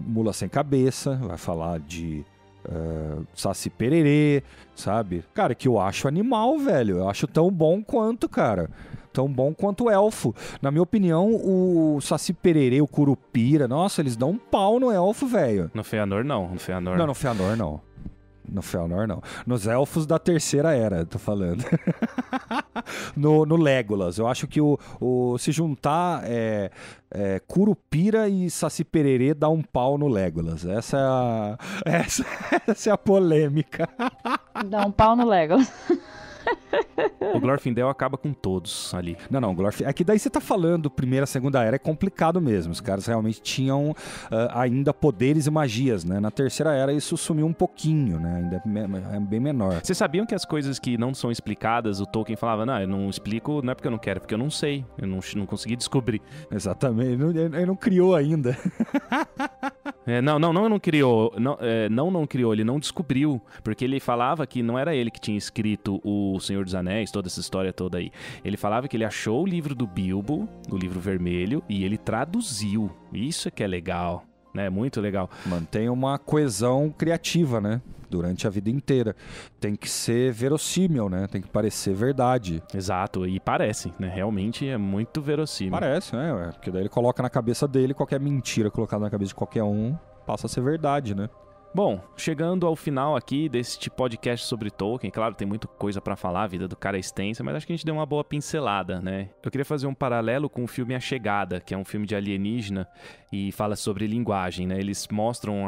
A: Mula Sem Cabeça, vai falar de Saci Pererê, sabe? Cara, que eu acho animal, velho. Eu acho tão bom quanto, cara. Tão bom quanto o elfo. Na minha opinião, o Saci Pererê, o Curupira, nossa, eles dão um pau no elfo, velho.
D: No Fëanor, não. No Fëanor
A: não. No Fëanor, não. Nos elfos da Terceira Era, tô falando. no Legolas. Eu acho que se juntar Curupira e Saci Pererê dá um pau no Legolas. Essa é a polêmica.
C: Dá um pau no Legolas.
D: O Glorfindel acaba com todos ali.
A: Não, Glorfindel. É que daí você tá falando Primeira, Segunda Era, é complicado mesmo. Os caras realmente tinham ainda poderes e magias, né? Na Terceira Era isso sumiu um pouquinho, né? Ainda é bem menor.
D: Vocês sabiam que as coisas que não são explicadas, o Tolkien falava, não, eu não explico, não é porque eu não quero, é porque eu não sei. Eu não consegui descobrir.
A: Exatamente. Ele não criou ainda.
D: Não criou. Não criou, ele não descobriu. Porque ele falava que não era ele que tinha escrito O Senhor dos Anéis, toda essa história toda aí. Ele falava que ele achou o livro do Bilbo, o livro vermelho, e ele traduziu. Isso é que é legal, né? Muito legal.
A: Mantém uma coesão criativa, né? Durante a vida inteira. Tem que ser verossímil, né? Tem que parecer verdade.
D: Exato, e parece, né? Realmente é muito verossímil.
A: Parece, né? Porque daí ele coloca na cabeça dele qualquer mentira colocada na cabeça de qualquer um passa a ser verdade, né?
D: Bom, chegando ao final aqui deste podcast sobre Tolkien, claro, tem muita coisa pra falar, a vida do cara é extensa, mas acho que a gente deu uma boa pincelada, né? Eu queria fazer um paralelo com o filme A Chegada, que é um filme de alienígena e fala sobre linguagem, né? Eles mostram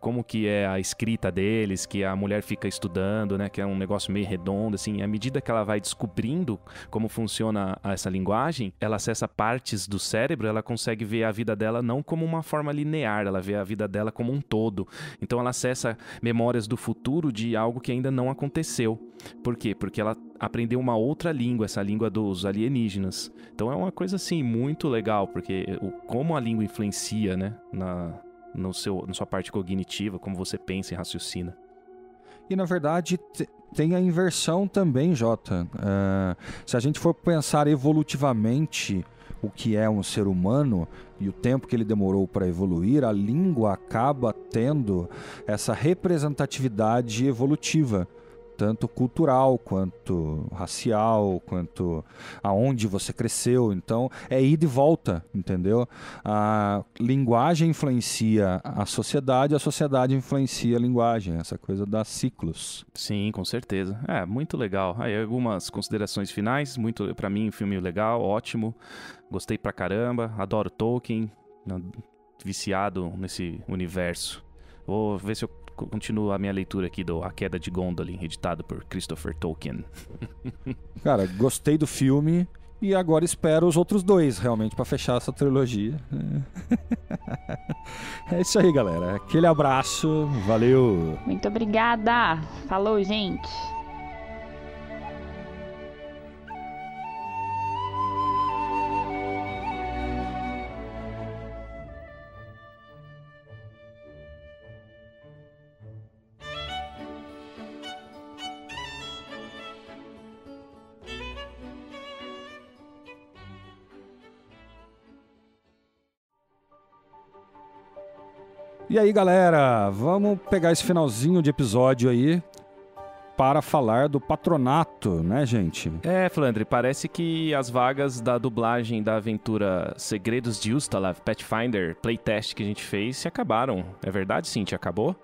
D: como que é a escrita deles, que a mulher fica estudando, né? Que é um negócio meio redondo, assim. À medida que ela vai descobrindo como funciona essa linguagem, ela acessa partes do cérebro, ela consegue ver a vida dela não como uma forma linear, ela vê a vida dela como um todo. Então, Então ela acessa memórias do futuro de algo que ainda não aconteceu. Por quê? Porque ela aprendeu uma outra língua, essa língua dos alienígenas. Então é uma coisa assim muito legal, porque como a língua influencia, né, na sua parte cognitiva, como você pensa e raciocina.
A: E na verdade tem a inversão também, Jota. Se a gente for pensar evolutivamente o que é um ser humano e o tempo que ele demorou para evoluir, a língua acaba tendo essa representatividade evolutiva, tanto cultural, quanto racial, quanto aonde você cresceu. Então, é ida e volta, entendeu? A linguagem influencia a sociedade influencia a linguagem, essa coisa dá ciclos.
D: Sim, com certeza. Muito legal. Aí algumas considerações finais, pra mim, um filme legal, ótimo. Gostei pra caramba, adoro Tolkien, viciado nesse universo. Vou ver se eu continuo a minha leitura aqui do A Queda de Gondolin, editado por Christopher Tolkien.
A: Cara, gostei do filme e agora espero os outros 2, realmente, pra fechar essa trilogia. É isso aí, galera. Aquele abraço, valeu!
C: Muito obrigada! Falou, gente!
A: E aí, galera, vamos pegar esse finalzinho de episódio aí para falar do Patronato, né, gente?
D: Flandre, parece que as vagas da dublagem da aventura Segredos de Ustalav Pathfinder Playtest que a gente fez se acabaram. É verdade, Cíntia? Acabou?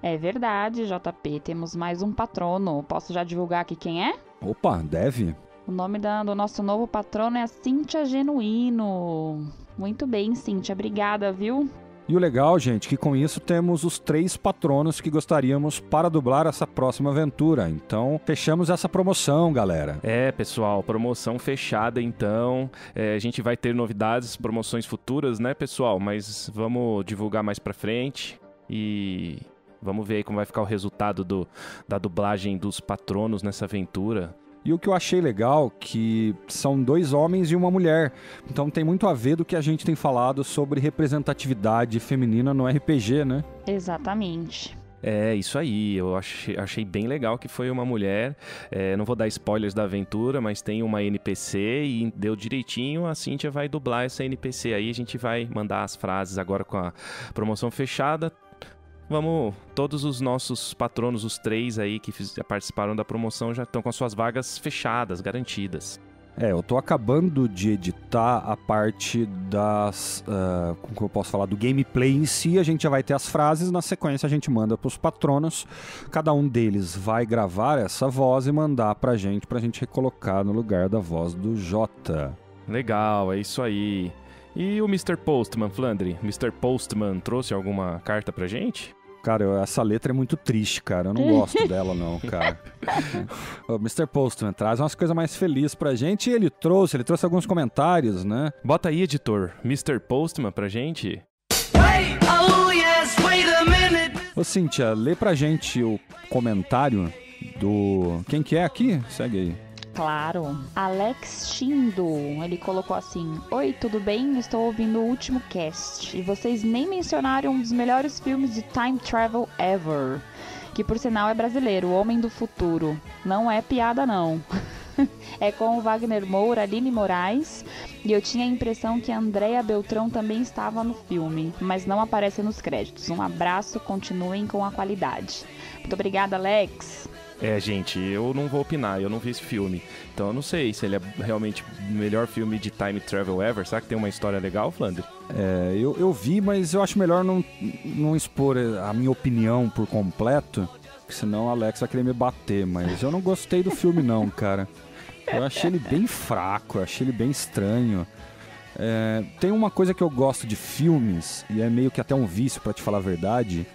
C: É verdade, JP. Temos mais um patrono. Posso já divulgar aqui quem é?
A: Opa, deve.
C: O nome do nosso novo patrono é a Cíntia Genuíno. Muito bem, Cíntia. Obrigada, viu?
A: E o legal, gente, que com isso temos os 3 patronos que gostaríamos para dublar essa próxima aventura. Então, fechamos essa promoção, galera.
D: Pessoal, promoção fechada, então. A gente vai ter novidades, promoções futuras, né, pessoal? Mas vamos divulgar mais pra frente e vamos ver aí como vai ficar o resultado da dublagem dos patronos nessa aventura.
A: E o que eu achei legal, que são 2 homens e uma mulher. Então tem muito a ver do que a gente tem falado sobre representatividade feminina no RPG, né?
C: Exatamente.
D: Isso aí, eu achei bem legal que foi uma mulher. Não vou dar spoilers da aventura, mas tem uma NPC e deu direitinho, a Cíntia vai dublar essa NPC aí, a gente vai mandar as frases agora com a promoção fechada. Todos os nossos patronos, os 3 aí que participaram da promoção, já estão com as suas vagas fechadas, garantidas.
A: Eu tô acabando de editar a parte das... como que eu posso falar? Do gameplay em si. A gente já vai ter as frases, na sequência a gente manda pros patronos. Cada um deles vai gravar essa voz e mandar pra gente recolocar no lugar da voz do Jota.
D: Legal, é isso aí. E o Mr. Postman, Flandre? Mr. Postman trouxe alguma carta pra gente?
A: Cara, essa letra é muito triste, cara. Eu não gosto dela, não, cara. O Mr. Postman traz umas coisas mais felizes pra gente e ele trouxe alguns comentários, né?
D: Bota aí, editor, Mr. Postman pra gente.
A: Ô, Cíntia, lê pra gente o comentário do... Quem que é aqui? Segue aí.
C: Claro. Alex Shindo, ele colocou assim: Oi, tudo bem? Estou ouvindo o último cast e vocês nem mencionaram um dos melhores filmes de time travel ever, que por sinal é brasileiro, O Homem do Futuro. Não é piada não. É com o Wagner Moura, Aline Moraes, e eu tinha a impressão que a Andréa Beltrão também estava no filme, mas não aparece nos créditos. Um abraço, continuem com a qualidade. Muito obrigada, Alex.
D: Gente, eu não vou opinar, eu não vi esse filme. Então eu não sei se ele é realmente o melhor filme de time travel ever. Será que tem uma história legal, Flandre?
A: Eu vi, mas eu acho melhor não expor a minha opinião por completo, porque senão a Alex vai querer me bater. Mas eu não gostei do filme não, cara. Eu achei ele bem fraco, eu achei ele bem estranho. Tem uma coisa que eu gosto de filmes, e é meio que até um vício, pra te falar a verdade.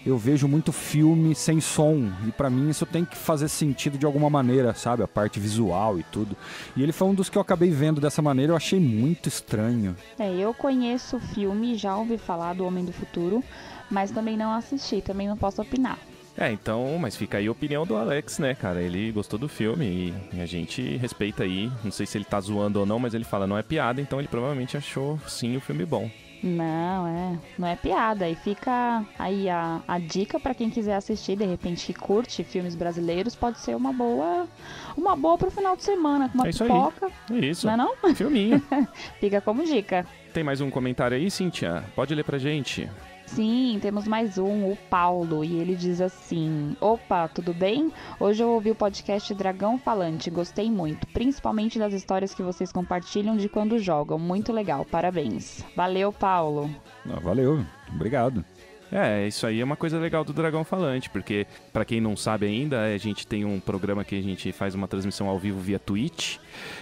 A: eu vejo muito filme sem som, e pra mim isso tem que fazer sentido de alguma maneira, sabe? A parte visual e tudo. E ele foi um dos que eu acabei vendo dessa maneira, eu achei muito estranho.
C: Eu conheço o filme, já ouvi falar do Homem do Futuro, mas também não assisti, também não posso opinar.
D: Então, mas fica aí a opinião do Alex, né, cara? Ele gostou do filme e a gente respeita aí. Não sei se ele tá zoando ou não, mas ele fala, não é piada, então ele provavelmente achou, sim, o filme bom.
C: Não é piada. E fica aí a dica pra quem quiser assistir, de repente, que curte filmes brasileiros, pode ser uma boa pro final de semana, com uma pipoca.
D: É isso.
C: Não é não?
D: Filminho.
C: Fica como dica.
D: Tem mais um comentário aí, Cíntia? Pode ler pra gente.
C: Sim, temos mais um, o Paulo, e ele diz assim: opa, tudo bem? Hoje eu ouvi o podcast Dragão Falante, gostei muito, principalmente das histórias que vocês compartilham de quando jogam, muito legal, parabéns. Valeu, Paulo.
A: Valeu, obrigado.
D: Isso aí é uma coisa legal do Dragão Falante, porque, pra quem não sabe ainda, a gente tem um programa que a gente faz uma transmissão ao vivo via Twitch,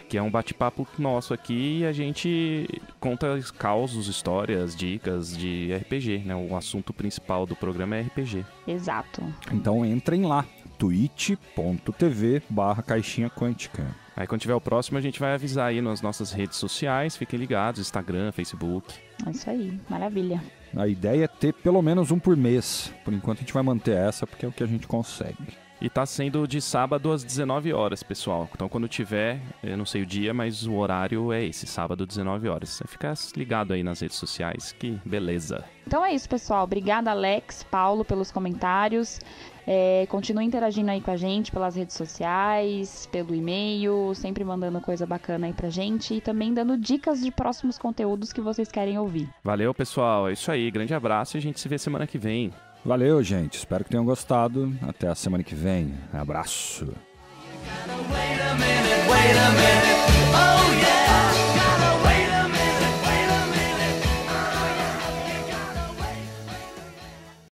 D: que é um bate-papo nosso aqui, e a gente conta causos, histórias, dicas de RPG, né? O assunto principal do programa é RPG.
C: Exato.
A: Então entrem lá, twitch.tv/caixinha quântica.
D: Aí quando tiver o próximo a gente vai avisar aí nas nossas redes sociais, fiquem ligados, Instagram, Facebook.
C: É isso aí, maravilha.
A: A ideia é ter pelo menos um por mês. Por enquanto a gente vai manter essa, porque é o que a gente consegue.
D: E tá sendo de sábado às 19 horas, pessoal. Então quando tiver, eu não sei o dia, mas o horário é esse, sábado, 19 horas. Você fica ligado aí nas redes sociais, que beleza.
C: Então é isso, pessoal. Obrigada, Alex, Paulo, pelos comentários. Continue interagindo aí com a gente pelas redes sociais, pelo e-mail, sempre mandando coisa bacana aí pra gente e também dando dicas de próximos conteúdos que vocês querem ouvir.
D: Valeu, pessoal. É isso aí. Grande abraço e a gente se vê semana que vem.
A: Valeu, gente. Espero que tenham gostado. Até a semana que vem. Abraço.
H: Wait a minute, oh yeah.